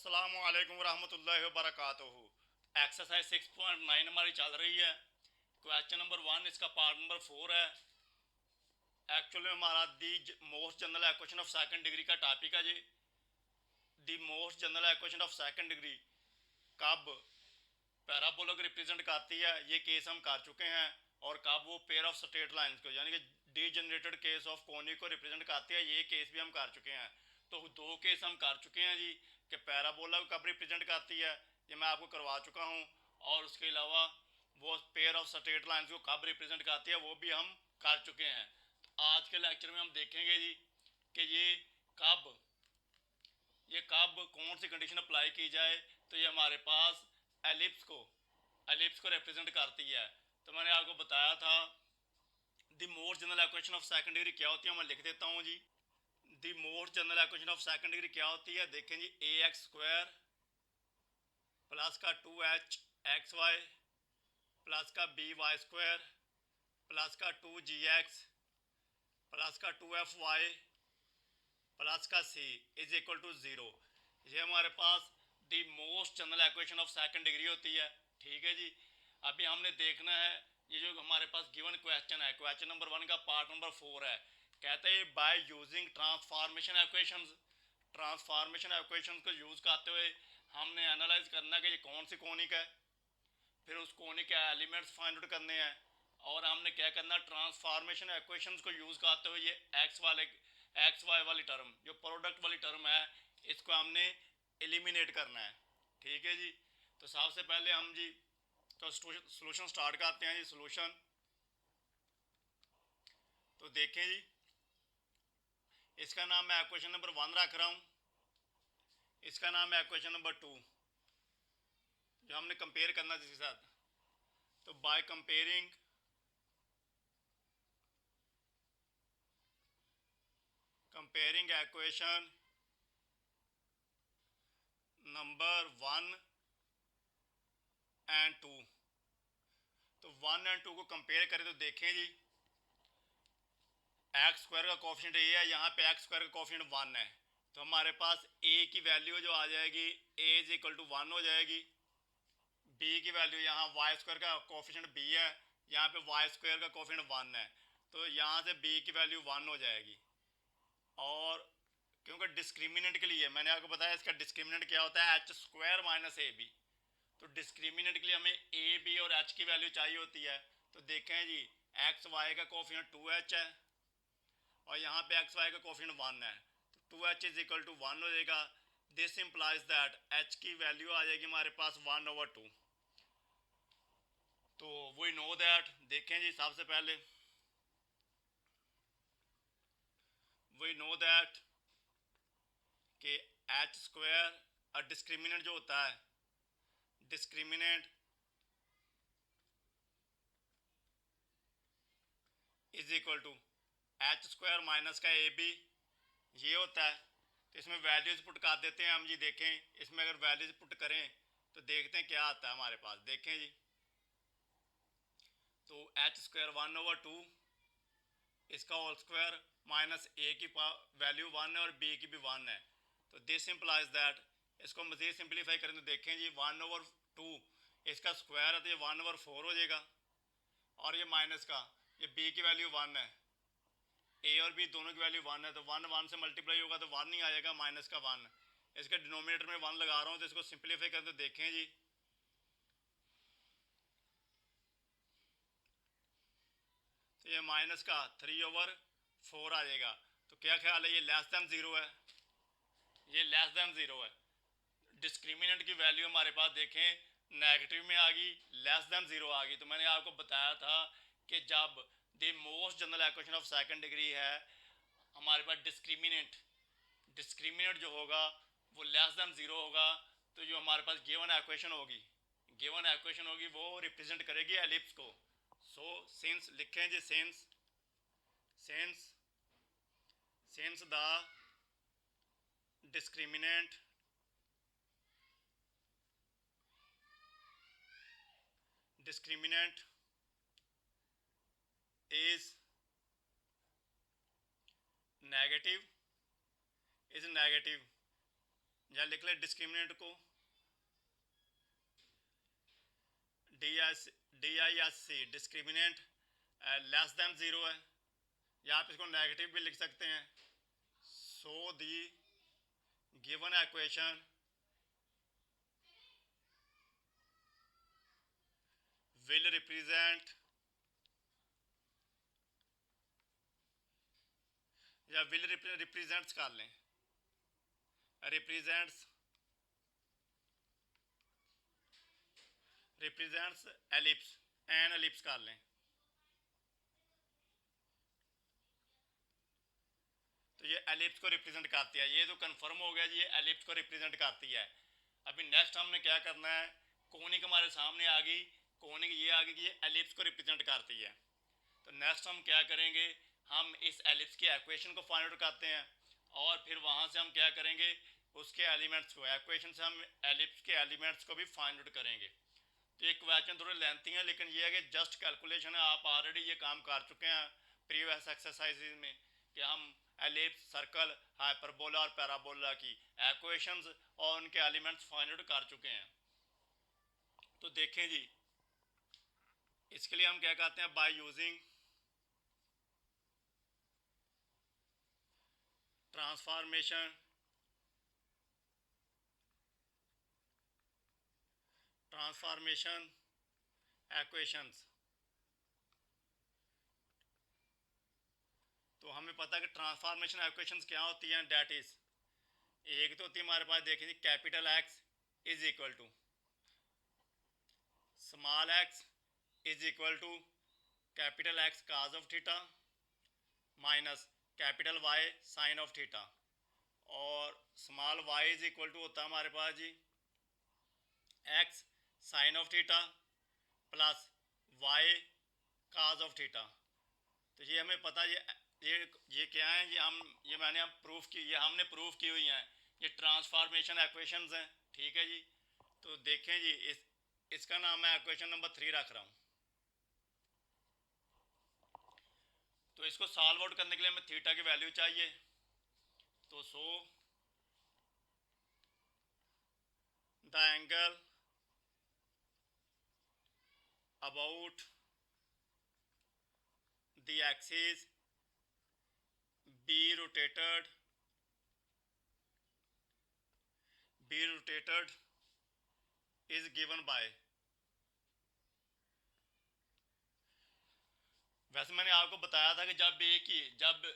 अस्सलामु अलैकुम रहमतुल्लाहि व बरकातुहू। एक्सरसाइज 6.9 हमारी चल रही है। क्वेश्चन नंबर 1 इसका पार्ट नंबर 4 है। एक्चुअली हमारा the most general equation of second degree का टॉपिक है जी। The most general equation of second degree कब पैराबोला को रिप्रेजेंट करती है, ये केस हम कर चुके हैं। और कब वो पेयर ऑफ स्ट्रेट लाइंस को यानी कि डीजनरेटेड केस ऑफ कोनिक को रिप्रेजेंट करती है, ये केस भी हम कर चुके हैं। तो दो केस हम कर चुके हैं जी कि पैराबोला को कब रिप्रेजेंट करती है, ये मैं आपको करवा चुका हूँ। और उसके अलावा वो पेयर ऑफ स्ट्रेट लाइंस को कब रिप्रेजेंट करती है वो भी हम कर चुके हैं। तो आज के लेक्चर में हम देखेंगे जी कि ये कब कौन सी कंडीशन अप्लाई की जाए तो ये हमारे पास एलिप्स को रिप्रेजेंट करती है। तो मैंने आपको बताया था the most general equation of second degree क्या होती है, मैं लिख देता हूँ जी। The most general equation of second degree क्या होती है, देखें जी। ए एक्स स्क्वायर प्लस का 2h एक्स वाई प्लस का बी वाई स्क्वायर प्लस का 2g(x) प्लस का 2f(y) प्लस का c इज इक्वल टू 0। ये हमारे पास the most general equation of second degree होती है। ठीक है जी। अभी हमने देखना है ये जो हमारे पास गिवन क्वेश्चन है, क्वेश्चन नंबर 1 का पार्ट नंबर 4 है। कहते हैं by using transformation equations, transformation equations को यूज़ करते हुए हमने एनालाइज करना है कि ये कौन सी कॉनिक है, फिर उस कोनिक के एलिमेंट्स फाइंड आउट करने हैं। और हमने क्या करना, ट्रांसफॉर्मेशन इक्वेशंस को यूज़ करते हुए ये एक्स वाई वाली टर्म, जो प्रोडक्ट वाली टर्म है, इसको हमने एलिमिनेट करना है। ठीक है जी। तो सबसे पहले हम जी तो सोल्यूशन स्टार्ट करते हैं जी। सोल्यूशन तो देखें जी, इसका नाम मैं इक्वेशन नंबर 1 रख रहा हूँ, इसका नाम है इक्वेशन नंबर 2, जो हमने कंपेयर करना जिसके साथ। तो by comparing equation number 1 and 2, तो 1 एंड 2 को कंपेयर करें तो देखें जी, एक्स स्क्वायर का कोफिशिएंट ए है, यहाँ पे एक्स स्क्वायर का कोफिशिएंट 1 है। तो हमारे पास ए की वैल्यू जो आ जाएगी, ए इज इक्वल टू 1 हो जाएगी। बी की वैल्यू, यहाँ वाई स्क्वायर का कोफिशिएंट बी है, यहाँ पे वाई स्क्वायर का कोफिशिएंट 1 है, तो यहाँ से बी की वैल्यू 1 हो जाएगी। और क्योंकि डिस्क्रिमिनेंट के लिए मैंने आपको बताया इसका डिस्क्रिमिनेंट क्या होता है, h square minus a b. तो डिस्क्रिमिनेंट के लिए हमें ए बी और एच की वैल्यू चाहिए होती है। तो देखें जी, एक्स वाई का कोफिशिएंट 2h है और यहाँ पे एक्स वाई का कोफिशिएंट 1 है, तो 2h इज इक्वल टू 1 हो जाएगा। दिस इंप्लाइज दैट एच की वैल्यू आ जाएगी हमारे पास 1/2। तो वी नो दैट, देखें जी, सबसे पहले वी नो दैट कि एच स्क्वायर और डिस्क्रिमिनेंट जो होता है, discriminant is equal to h square minus का ए बी, ये होता है। तो इसमें वैल्यूज पुट कर देते हैं हम जी। देखें इसमें अगर वैल्यूज पुट करें तो देखते हैं क्या आता है हमारे पास। देखें जी, तो एच स्क्वायर 1/2, इसका होल स्क्वायर माइनस ए की वैल्यू 1 है और बी की भी 1 है। तो दिस इम्प्लाइज दैट, इसको मज़ीद सिंप्लीफाई करें तो देखें जी, 1/2 इसका स्क्वायर है तो ये 1/4 हो जाएगा। और ये माइनस का, ये बी की वैल्यू 1 है, ए और बी दोनों की वैल्यू 1 है, तो 1 से मल्टीप्लाई होगा तो 1 ही आएगा, माइनस का 1। इसके डिनोमिनेटर में 1 लगा रहा हूँ, तो इसको सिंप्लीफाई करें तो देखें जी, तो ये माइनस का 3/4 आ जाएगा। तो क्या ख्याल है, ये लेस दैन 0 है, ये लेस दैन 0 है। डिस्क्रिमिनेंट की वैल्यू हमारे पास देखें नेगेटिव में आ गई, लेस दैन 0 आ गई। तो मैंने आपको बताया था कि जब the most general equation of second degree है, हमारे पास डिस्क्रिमिनेंट जो होगा वो लेस दैन 0 होगा, तो जो हमारे पास गिवन इक्वेशन होगी वो रिप्रेजेंट करेगी एलिप्स को। सो सिंस लिखें जी, since the discriminant is negative या लिख लें डिस्क्रिमिनेंट को DISC discriminant less than zero है, या आप इसको नेगेटिव भी लिख सकते हैं। So the given equation will represent या will represents कर लें, represents ellipse an ellipse कर लें। तो ये एलिप्स को रिप्रेजेंट करती है, ये तो कंफर्म हो गया जी, ये एलिप्स को रिप्रेजेंट करती है। अभी नेक्स्ट हमने क्या करना है, कोनिक हमारे सामने आ गई, कोनिक ये आ गई कि ये एलिप्स को रिप्रेजेंट करती है। तो नेक्स्ट हम क्या करेंगे, हम इस एलिप्स की इक्वेशन को फाइंड आउट करते हैं और फिर वहाँ से हम क्या करेंगे, उसके एलिमेंट्स को, इक्वेशन से हम एलिप्स के एलिमेंट्स को भी फाइंड आउट करेंगे। तो ये क्वेश्चन थोड़े लेंथी हैं, लेकिन ये है कि जस्ट कैलकुलेशन है, आप ऑलरेडी ये काम कर चुके हैं प्रीवियस एक्सरसाइजेज में कि हम एलिप्स, सर्कल, हाइपरबोला और पैराबोला की इक्वेशंस और उनके एलिमेंट्स फाइंड आउट कर चुके हैं। तो देखें जी, इसके लिए हम क्या करते हैं, बाय यूजिंग ट्रांसफॉर्मेशन इक्वेशंस। तो हमें पता है कि ट्रांसफॉर्मेशन इक्वेशंस क्या होती हैं, डेट इज, एक तो होती है हमारे पास, देखिए capital x is equal to small x is equal to capital x cos of theta minus capital y sine of theta, और small y is equal to होता है हमारे पास जी x sine of theta plus y cos of theta. तो ये हमें पता ये क्या है, ये मैंने हम प्रूफ की, ये हमने प्रूफ की हुई हैं, ये ट्रांसफॉर्मेशन इक्वेशंस हैं, ठीक है जी। तो देखें जी, इसका नाम मैं इक्वेशन नंबर 3 रख रहा हूँ। तो इसको सॉल्व आउट करने के लिए हमें थीटा की वैल्यू चाहिए। तो so the angle about the axis be rotated is given by, वैसे मैंने आपको बताया था कि जब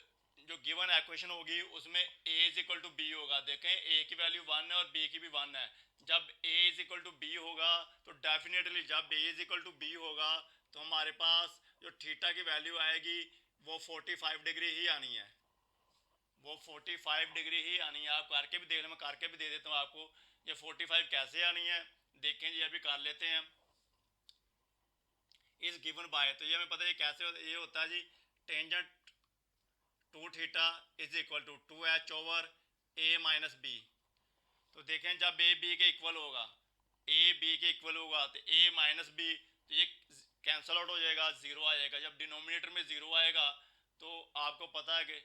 जो गिवन इक्वेशन होगी उसमें a is equal to b होगा। देखें a की वैल्यू 1 है और b की भी 1 है। जब a is equal to b होगा तो डेफिनेटली जब a is equal to b होगा तो हमारे पास जो थीटा की वैल्यू आएगी वो 45 डिग्री ही आनी है, वो 45 डिग्री ही आनी है। आप करके भी देख लें, मैं करके भी दे देता हूँ आपको, ये 45 कैसे आनी है देखें जी, अभी कर लेते हैं। इस गिवन बाय, तो ये हमें पता है ये कैसे होता है, ये होता है जी tangent two theta is equal to 2h over a minus b. तो देखें जब a b के इक्वल होगा, a b के इक्वल होगा तो a माइनस बी, तो ये कैंसल आउट हो जाएगा, ज़ीरो आ जाएगा। जब डिनोमिनेटर में ज़ीरो आएगा तो आपको पता है कि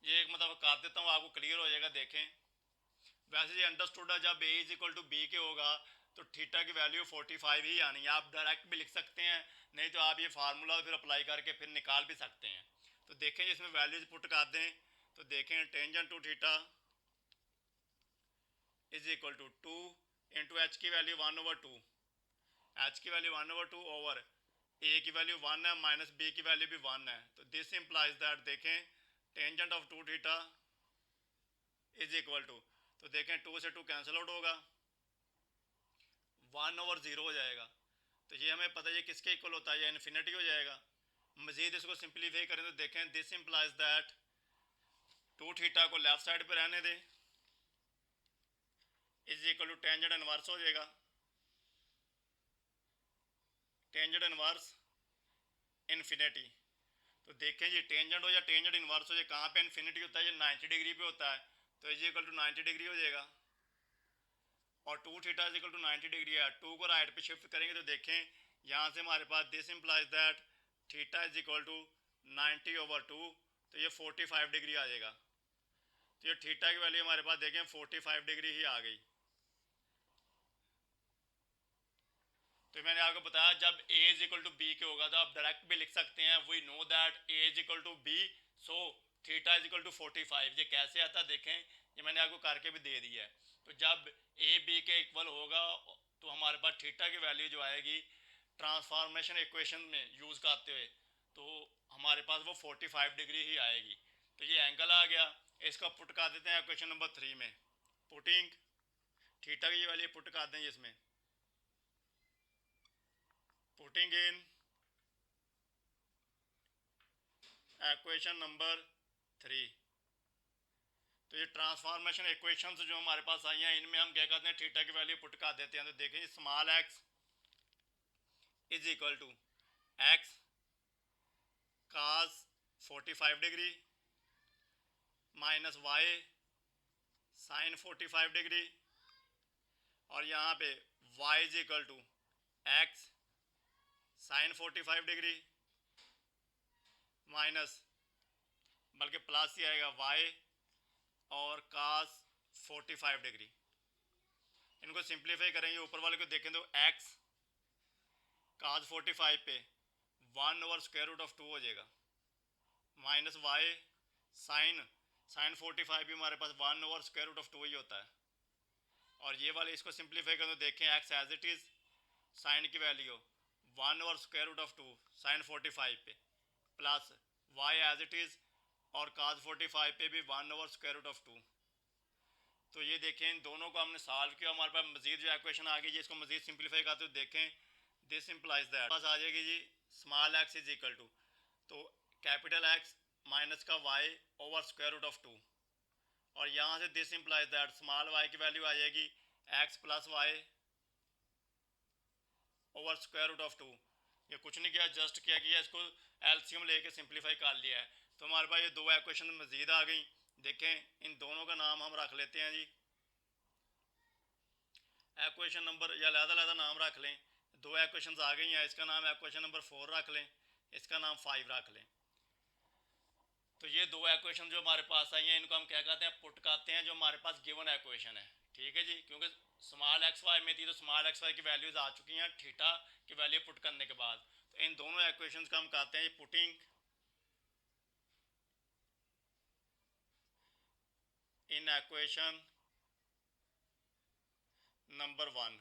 ये एक मतलब कर देता हूँ, आपको क्लियर हो जाएगा। देखें वैसे ये अंडरस्टूड है, जब a is equal to b के होगा तो थीटा की वैल्यू 45 ही आनी है। आप डायरेक्ट भी लिख सकते हैं, नहीं तो आप ये फार्मूला फिर अप्लाई करके फिर निकाल भी सकते हैं। तो देखें इसमें वैल्यूज पुट कर दें, तो देखें tangent two theta is equal to 2 into h की वैल्यू 1/2, एच की वैल्यू 1/2 ओवर a की वैल्यू 1 है माइनस b की वैल्यू भी 1 है। तो दिस इम्प्लाइज दैट, देखें tangent of 2 theta is equal to, तो देखें 2 से 2 कैंसिल आउट होगा, 1/0 हो जाएगा। तो ये हमें पता है ये किसके इक्वल होता है, ये इन्फिनिटी हो जाएगा। मज़ीद इसको सिंप्लीफाई करें तो देखें दिस इम्प्लाइज दैट 2 थीटा को लेफ्ट साइड पे रहने दें, is equal to tangent inverse हो जाएगा, टेंजेंट इनवर्स इन्फिनिटी। तो देखें जी टेंजेंट हो या टेंजेंट इनवर्स हो, ये कहाँ पे इन्फिनिटी होता है, ये 90 डिग्री पे होता है, तो इज इक्वल टू 90 डिग्री हो जाएगा। और 2 theta is equal to 90 degree है, 2 को राइट पे शिफ्ट करेंगे तो देखें यहाँ से हमारे पास this implies that theta is equal to 90/2, तो ये 45 डिग्री आ जाएगा। तो ये थीटा की वैल्यू हमारे पास देखें 45 डिग्री ही आ गई। तो मैंने आपको बताया जब a is equal to b के होगा तो आप डायरेक्ट भी लिख सकते हैं, we know that a is equal to b, so theta is equal to 45। ये कैसे आता देखें, ये मैंने आपको करके भी दे दिया है। तो जब a b के इक्वल होगा तो हमारे पास थीटा की वैल्यू जो आएगी ट्रांसफॉर्मेशन इक्वेशन में यूज़ करते हुए, तो हमारे पास वो 45 डिग्री ही आएगी। तो ये एंगल आ गया, इसको पुट कर देते हैं क्वेश्चन नंबर 3 में। पुटिंग थीटा की वैल्यू पुट कर दें इसमें, पुटिंग इन इक्वेशन नंबर 3। तो ये ट्रांसफॉर्मेशन इक्वेशंस जो हमारे पास आई हैं इनमें हम क्या करते हैं, थीटा की वैल्यू पुट कर देते हैं। तो देखें small x is equal to x cos 45 degree minus y sine 45 degree, और यहाँ पे y is equal to x sine 45 degree minus, बल्कि प्लस ही आएगा y और cos 45 डिग्री। इनको सिंप्लीफाई करेंगे, ऊपर वाले को देखें तो x cos 45 पे 1/√2 हो जाएगा, माइनस y साइन 45 भी हमारे पास 1/√2 ही होता है। और ये वाले इसको सिंप्लीफाई करें तो देखें x as it is sine की वैल्यू 1/√2 साइन 45 पे plus y as it is और cos 45 पे भी 1/√2। तो ये देखें इन दोनों को हमने सॉल्व किया, हमारे पास मजीद जो इक्वेशन आ गई जी, इसको मजीद सिंप्लीफाई करते हुए देखें दिस इम्प्लाइज दैट पास आ जाएगी जी small x is equal to, तो कैपिटल एक्स माइनस का y ओवर√2, और यहाँ से this implies that small y की वैल्यू आ जाएगी x प्लस वाई ओवर√2। ये कुछ नहीं किया, जस्ट क्या किया, इसको एलसीएम लेके सिंप्लीफाई कर लिया है। तो हमारे पास ये दो इक्वेशन मजीद आ गई। देखें इन दोनों का नाम हम रख लेते हैं जी, इक्वेशन नंबर या अलग-अलग नाम रख लें। दो इक्वेशंस आ गई हैं, इसका नाम इक्वेशन नंबर 4 रख लें, इसका नाम 5 रख लें। तो ये दो इक्वेशन जो हमारे पास आई हैं इनको हम क्या कहते हैं, पुट करते हैं जो हमारे पास गिवन इक्वेशन है। ठीक है जी, क्योंकि स्मॉल एक्स वाई में थी तो स्मॉल एक्स वाई की वैल्यूज आ चुकी हैं थीटा की वैल्यू पुट करने के बाद। तो इन दोनों इक्वेशंस का हम कहते हैं putting in equation number 1।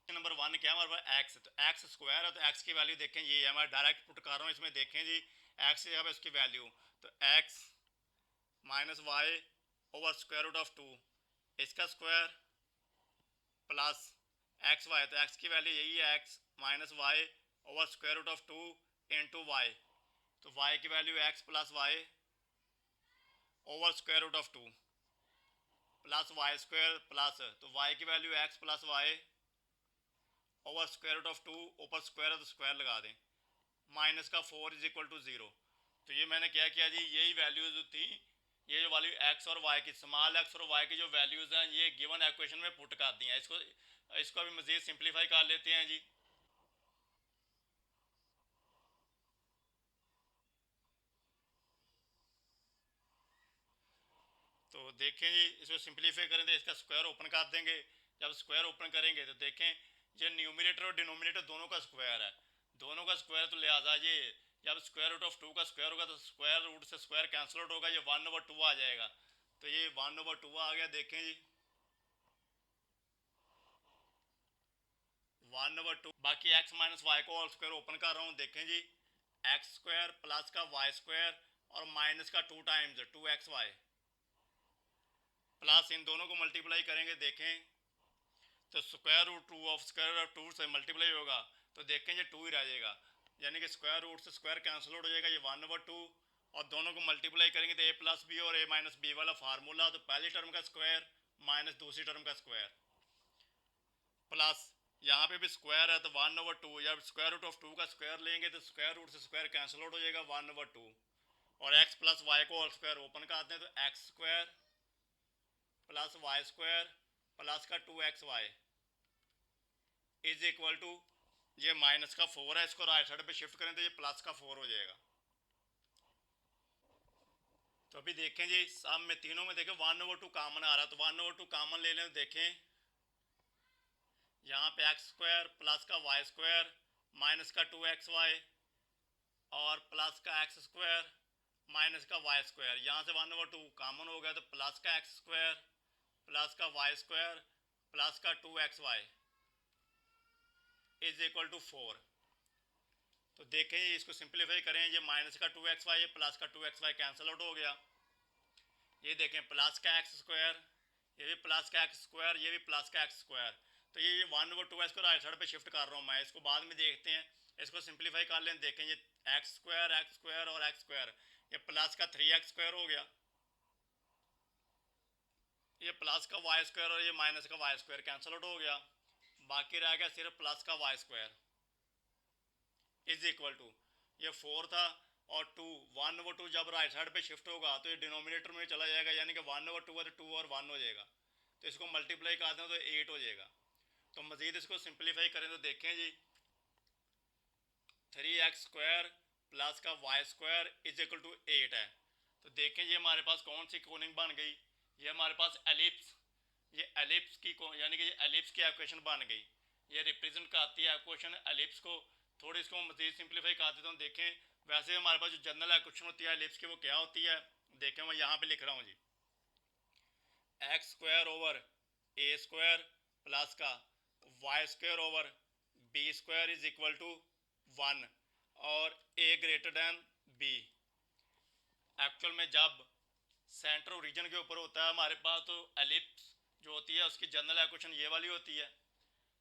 Number 1 क्या हमारे पास एक्स, तो एक्स स्क्वायर है, तो एक्स की वैल्यू देखें ये है, मैं डायरेक्ट पुट कर रहा हूँ इसमें। देखें जी एक्स है इसकी वैल्यू, तो एक्स माइनस वाई ओवर√2 इसका स्क्वायर प्लस एक्स वाई, तो एक्स की वैल्यू यही है एक्स माइनस वाई ओवर√2 इंटू वाई, तो वाई की वैल्यू एक्स प्लस वाई ओवर√2 प्लस वाई स्क्वायर प्लस, तो वाई की वैल्यू एक्स प्लस वाई ओवर√2, ऊपर स्क्वायर है तो स्क्वायर लगा दें, माइनस का 4 इज इक्वल टू 0। तो ये मैंने क्या किया जी, यही वैल्यूज थी, ये जो वैल्यू एक्स और वाई की, स्मॉल एक्स और वाई की जो वैल्यूज हैं ये गिवन इक्वेशन में पुट कर दी हैं। इसको अभी मज़ीद सिंप्लीफाई कर लेते हैं जी। तो देखें जी इसको सिंप्लीफाई करें तो इसका स्क्वायर ओपन कर देंगे। जब स्क्वायर ओपन करेंगे तो देखें ये न्यूमरेटर और डिनोमिनेटर दोनों का स्क्वायर है, दोनों का स्क्वायर, तो लिहाजा ये जब स्क्वायर रूट ऑफ 2 का स्क्वायर होगा तो स्क्वायर रूट से स्क्वायर कैंसिल आउट होगा, ये 1/2 आ जाएगा। तो ये 1/2 आ गया। देखें जी 1/2, बाकी एक्स माइनस वाई को होल स्क्वायर ओपन कर रहा हूँ। देखें जी एक्स स्क्वायर प्लस का वाई स्क्वायर और माइनस का 2 टाइम्स 2xy प्लस इन दोनों को मल्टीप्लाई करेंगे। देखें तो square root 2 of square root 2 से मल्टीप्लाई होगा तो देखें ये 2 ही रह जाएगा, यानी कि स्क्वायर रूट से स्क्वायर कैंसिल आउट हो जाएगा, ये 1/2, और दोनों को मल्टीप्लाई करेंगे तो a प्लस बी और a माइनस बी वाला फार्मूला, तो पहली टर्म का स्क्वायर माइनस दूसरी टर्म का स्क्वायर प्लस यहाँ पे भी स्क्वायर है तो 1/2, जब स्क्वायर रूट ऑफ 2 का स्क्वायर लेंगे तो स्क्वायर रूट से स्क्वायर कैंसिल आउट हो जाएगा 1/2, और x प्लस वाई को होल स्क्वायर ओपन करते हैं तो x square plus y square plus का 2xy इज इक्वल टू, ये माइनस का 4 है, इसको राइट साइड पे शिफ्ट करें तो ये प्लस का 4 हो जाएगा। तो अभी देखें जी, सब में तीनों में देखें 1/2 कॉमन आ रहा है, तो 1/2 कॉमन ले लें। तो देखें यहाँ पे एक्स स्क्वायर प्लस का वाई स्क्वायर माइनस का 2xy और प्लस का एक्स स्क्वायर माइनस का वाई स्क्वायर, यहाँ से 1/2 कॉमन हो गया, तो प्लस का एक्स स्क्वायर प्लस का वाई स्क्वायर प्लस का 2xy इज इक्वल टू 4। तो देखें इसको सिंप्लीफाई करें, ये माइनस का 2xy ये प्लस का 2xy कैंसिल आउट हो गया। ये देखें प्लस का एक्स स्क्वायर, ये भी प्लस का एक्स स्क्वायर, ये भी प्लस का एक्स स्क्वायर। तो ये 1/2 इसको राइट साइड पे शिफ्ट कर रहा हूँ मैं, इसको बाद में देखते हैं। इसको सिंप्लीफाई कर लें, देखें ये एक्स स्क्वायर और एक्स स्क्वायर, ये प्लस का 3x स्क्वायर हो गया, ये प्लस का वाई स्क्वायर और ये माइनस का वाई स्क्वायर कैंसिल आउट हो गया। बाकी रह गया सिर्फ प्लस का y square is equal to, ये 4 था और 2, 1/2 जब राइट साइड पे शिफ्ट होगा तो ये डिनोमिनेटर में चला जाएगा, यानी कि 1/2 है तो 2 और 1 हो जाएगा। तो इसको मल्टीप्लाई कर दें तो 8 हो जाएगा। तो मज़ीद इसको सिंप्लीफाई करें तो देखें जी 3x स्क्वायर प्लस का y square is equal to 8 है। तो देखें ये हमारे पास कौन सी कोनिंग बन गई, ये हमारे पास एलिप्स, ये एलिप्स की यानी कि ये एलिप्स की इक्वेशन बन गई। ये रिप्रेजेंट करती है इक्वेशन एलिप्स को। थोड़ी इसको मज़ीद सिंप्लीफाई कर देता हूँ। देखें वैसे हमारे पास जो जनरल इक्वेशन होती है एलिप्स की वो क्या होती है, देखें मैं यहाँ पे लिख रहा हूँ जी, x square over a square plus का y square over b square is equal to 1 और a greater than b. Actual में जब सेंटर ओरिजिन के ऊपर होता है हमारे पास तो एलिप्स जो होती है उसकी जनरल इक्वेशन ये वाली होती है।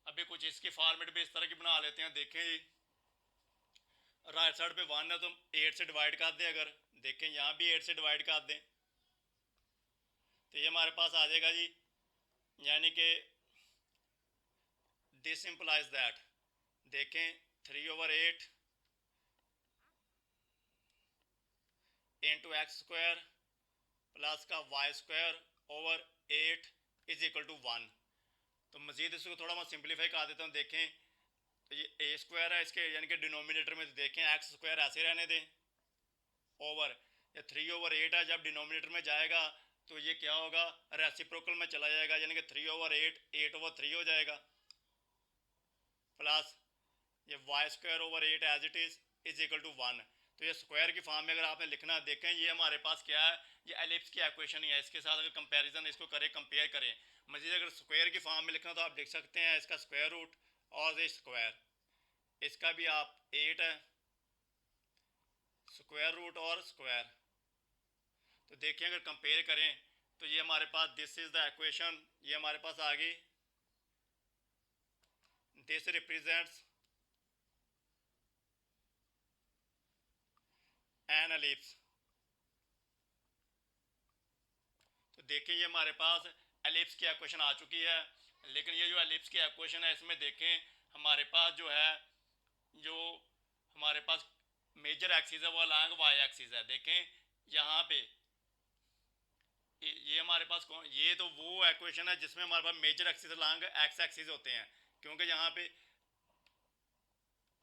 अभी कुछ इसकी फॉर्मेट भी इस तरह की बना लेते हैं। देखें जी राइट साइड पे 1 है तो 8 से डिवाइड कर दें, अगर देखें यहाँ भी 8 से डिवाइड कर दें तो ये हमारे पास आ जाएगा जी, यानी कि दिस इम्प्लाइज दैट, देखें 3/8 इंटू एक्स स्क्वायर प्लस का y square over 8 is equal to 1। तो मज़ीद इसको थोड़ा मैं सिंप्लीफाई कर देता हूँ। देखें तो ये ए स्क्वायर है इसके यानी कि डिनोमिनेटर में, देखें एक्स स्क्वायर ऐसे रहने दें ओवर ये 3/8 है, जब डिनोमिनेटर में जाएगा तो ये क्या होगा, रेसिप्रोकल में चला जाएगा, यानी कि 3/8 8/3 हो जाएगा, प्लस ये y square over 8 as it is equal to 1। तो ये स्क्वायर की फॉर्म में अगर आपने लिखना, देखें ये हमारे पास क्या है, ये एलिप्स की इक्वेशन ही है। इसके साथ अगर कंपैरिजन इसको करें, कंपेयर करें, मज़ीद अगर स्क्वायर की फॉर्म में लिखना तो आप लिख सकते हैं इसका स्क्वायर रूट और ये स्क्वायर, इसका भी आप 8 है स्क्वायर रूट और स्क्वायर। तो देखिए अगर कंपेयर करें तो ये हमारे पास दिस इज द इक्वेशन, ये हमारे पास आ गई, दिस रिप्रेजेंट्स एन एलिप्स। तो देखिए ये हमारे पास एलिप्स की इक्वेशन आ चुकी है। लेकिन ये जो एलिप्स की इक्वेशन है इसमें देखें हमारे पास जो है, जो हमारे पास मेजर एक्सिस है वो अलॉन्ग वाई एक्सिस है। देखें यहाँ पे ये हमारे पास कौन, ये तो वो इक्वेशन है जिसमें हमारे पास major axis along x axis होते हैं, क्योंकि यहाँ पे,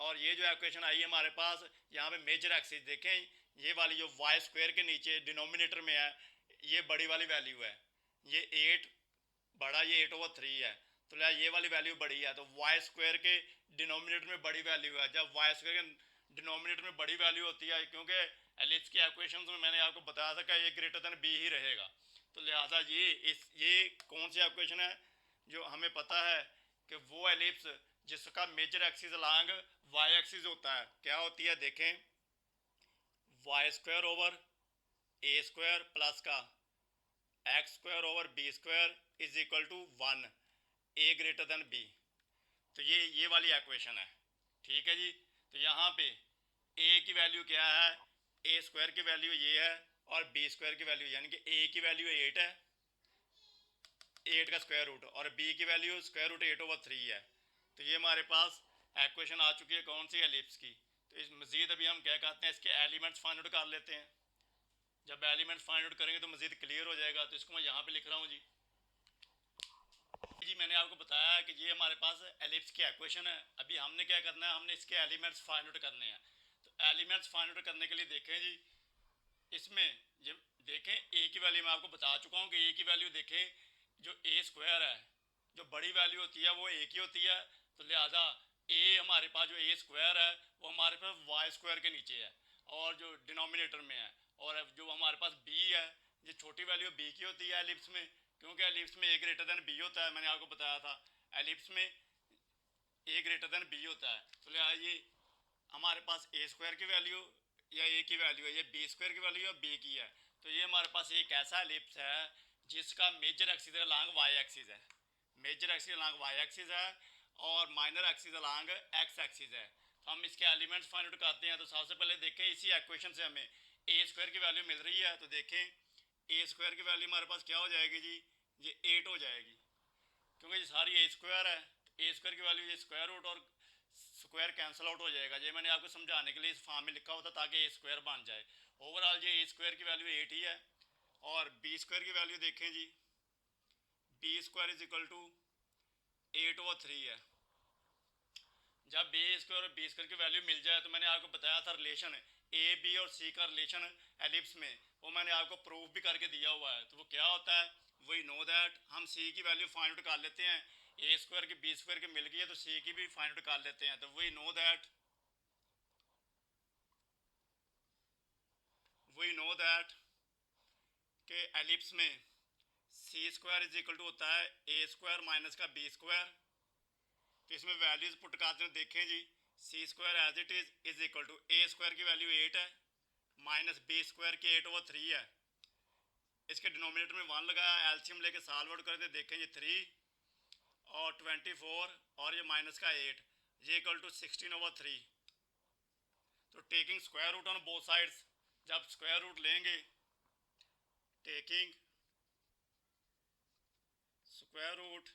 और ये जो इक्वेशन आई है हमारे पास यहाँ पे मेजर एक्सिस, देखें ये वाली जो वाई स्क्वायर के नीचे डिनोमिनेटर में है ये बड़ी वाली वैल्यू है, ये 8 बड़ा, ये 8/3 है, तो ये वाली वैल्यू बड़ी है, तो वाई स्क्वायर के डिनोमिनेटर में बड़ी वैल्यू है। जब वाई स्क्वायर के डिनोमिनेटर में बड़ी वैल्यू होती है, क्योंकि एलिप्स के इक्वेशंस में मैंने आपको बताया था कि ये ग्रेटर देन बी ही रहेगा, तो लिहाजा ये कौन सी इक्वेशन है जो हमें पता है कि वो एलिप्स जिसका major axis along y axis होता है क्या होती है, देखें y square over a square plus का x square over b square is equal to 1, a greater than b. तो ये वाली इक्वेशन है, ठीक है जी। तो यहाँ पे ए की वैल्यू क्या है, ए स्क्वायर की वैल्यू ये है और बी स्क्वायर की वैल्यू, यानी कि ए की वैल्यू 8 है, 8 का स्क्वायर रूट, और बी की वैल्यू स्क्वायर रूट 8/3 है। तो ये हमारे पास इक्वेशन आ चुकी है कौन सी, एलिप्स की। तो इस मज़ीद अभी हम क्या कहते हैं इसके एलिमेंट्स फाइंड आउट कर लेते हैं। जब एलिमेंट्स फाइंड आउट करेंगे तो मज़ीद क्लियर हो जाएगा। तो इसको मैं यहाँ पे लिख रहा हूँ जी मैंने आपको बताया कि ये हमारे पास एलिप्स की इक्वेशन है। अभी हमने क्या करना है, हमने इसके एलिमेंट्स फाइंड आउट करने हैं। तो एलिमेंट्स फाइंड आउट करने के लिए देखें जी, इसमें देखें ए की वैल्यू मैं आपको बता चुका हूँ कि ए की वैल्यू देखें, जो ए स्क्वायर है, जो बड़ी वैल्यू होती है वो ए की होती है, तो लिहाजा ए हमारे पास जो ए स्क्वायर है वो हमारे पास वाई स्क्वायर के नीचे है और जो डिनोमिनेटर में है। और जो हमारे पास बी है, ये छोटी वैल्यू बी की होती है एलिप्स में, क्योंकि एलिप्स में ए ग्रेटर देन बी होता है, मैंने आपको बताया था एलिप्स में ए ग्रेटर देन बी होता है। तो लिहाजा ये हमारे पास ए स्क्वायर की वैल्यू या ए की वैल्यू है, ये बी स्क्वायर की वैल्यू या बी की है। तो ये हमारे पास एक ऐसा एलिप्स है जिसका major axis along y axis है, major axis along y axis है और minor axis along x axis है। तो हम इसके एलिमेंट्स फाइंड आउट करते हैं। तो सबसे पहले देखें इसी इक्वेशन से हमें ए स्क्वायर की वैल्यू मिल रही है, तो देखें ए स्क्वायर की वैल्यू हमारे पास क्या हो जाएगी जी, ये 8 हो जाएगी, क्योंकि ये सारी ए स्क्वायर है। ए स्क्वायर की वैल्यू ये स्क्वायर रूट और स्क्वायर कैंसिल आउट हो जाएगा। ये मैंने आपको समझाने के लिए इस फॉर्म में लिखा होता ताकि ए स्क्वायर बन जाए। ओवरऑल ये ए स्क्वायर की वैल्यू 8 ही है। और बी स्क्वायर की वैल्यू देखें जी, b square is equal to 8/3 है। जब ए स्क्वायर और बी स्क्वायर की वैल्यू मिल जाए तो मैंने आपको बताया था रिलेशन ए बी और सी का रिलेशन एलिप्स में, वो मैंने आपको प्रूफ भी करके दिया हुआ है। तो वो क्या होता है, वही नो दैट हम सी की वैल्यू फाइंड आउट कर लेते हैं, ए स्क्वायर की बी स्क्वायर की मिल गई है तो सी की भी फाइंड आउट कर लेते हैं। तो वही नो दैट के एलिप्स में c square is equal to होता है ए स्क्वायर माइनस का बी स्क्वायर। तो इसमें वैल्यूज पुट करते हैं, देखें जी c square as it is equal to a square की वैल्यू 8 है माइनस बी स्क्वायर की 8/3 है। इसके डिनोमिनेटर में 1 लगाया, एलसीएम लेके सॉल्व आउट करते देखें जी 3 और 24 और ये माइनस का 8, ये इक्वल टू 16/3। तो taking square root on both sides, जब स्क्वायर रूट लेंगे, taking square root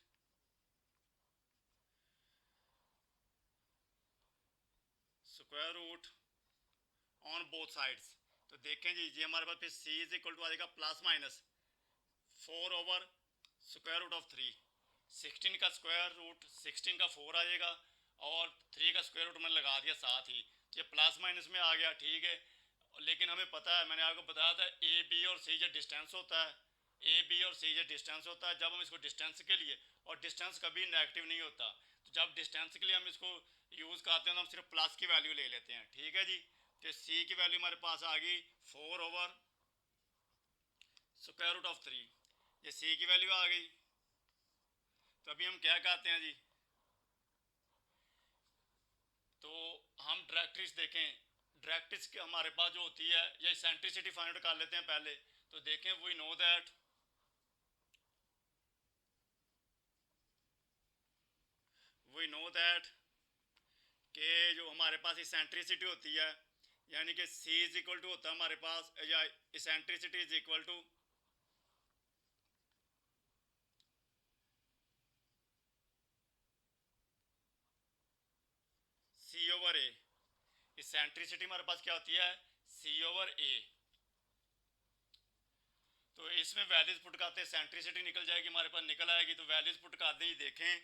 on both sides, तो देखें जी ये हमारे पास फिर सी इज इक्वल टू आ जाएगा प्लस माइनस 4/√3। 16 का स्क्वायर रूट 16 का 4 आ जाएगा और 3 का स्क्वायर रूट मैंने लगा दिया साथ ही, ये प्लस माइनस में आ गया, ठीक है। लेकिन हमें पता है, मैंने आपको बताया था ए बी और सी ये डिस्टेंस होता है, ए बी और सी ये डिस्टेंस होता है। जब हम इसको डिस्टेंस के लिए, और डिस्टेंस कभी नेगेटिव नहीं होता, तो जब डिस्टेंस के लिए हम इसको यूज़ करते हैं तो हम सिर्फ प्लस की वैल्यू ले लेते हैं, ठीक है जी। तो सी की वैल्यू हमारे पास आ गई 4/√3, ये सी की वैल्यू आ गई। तो अभी हम क्या करते हैं जी, तो हम डायरेक्ट्रिक्स देखें, डायरेक्ट्रिक्स हमारे पास जो होती है या सेंट्रिसिटी फाइंड कर लेते हैं पहले। तो देखें वी नो दैट कि जो हमारे पास इसेंट्रिसिटी होती है, यानी कि C इज इक्वल टू होता है हमारे पास, या eccentricity is equal to C/A। Eccentricity हमारे पास क्या होती है, C/A। तो इसमें वैल्यूज पुट करते हैं, सेंट्रिसिटी निकल जाएगी हमारे पास, निकल आएगी। तो वैल्यूज पुट करते ही देखें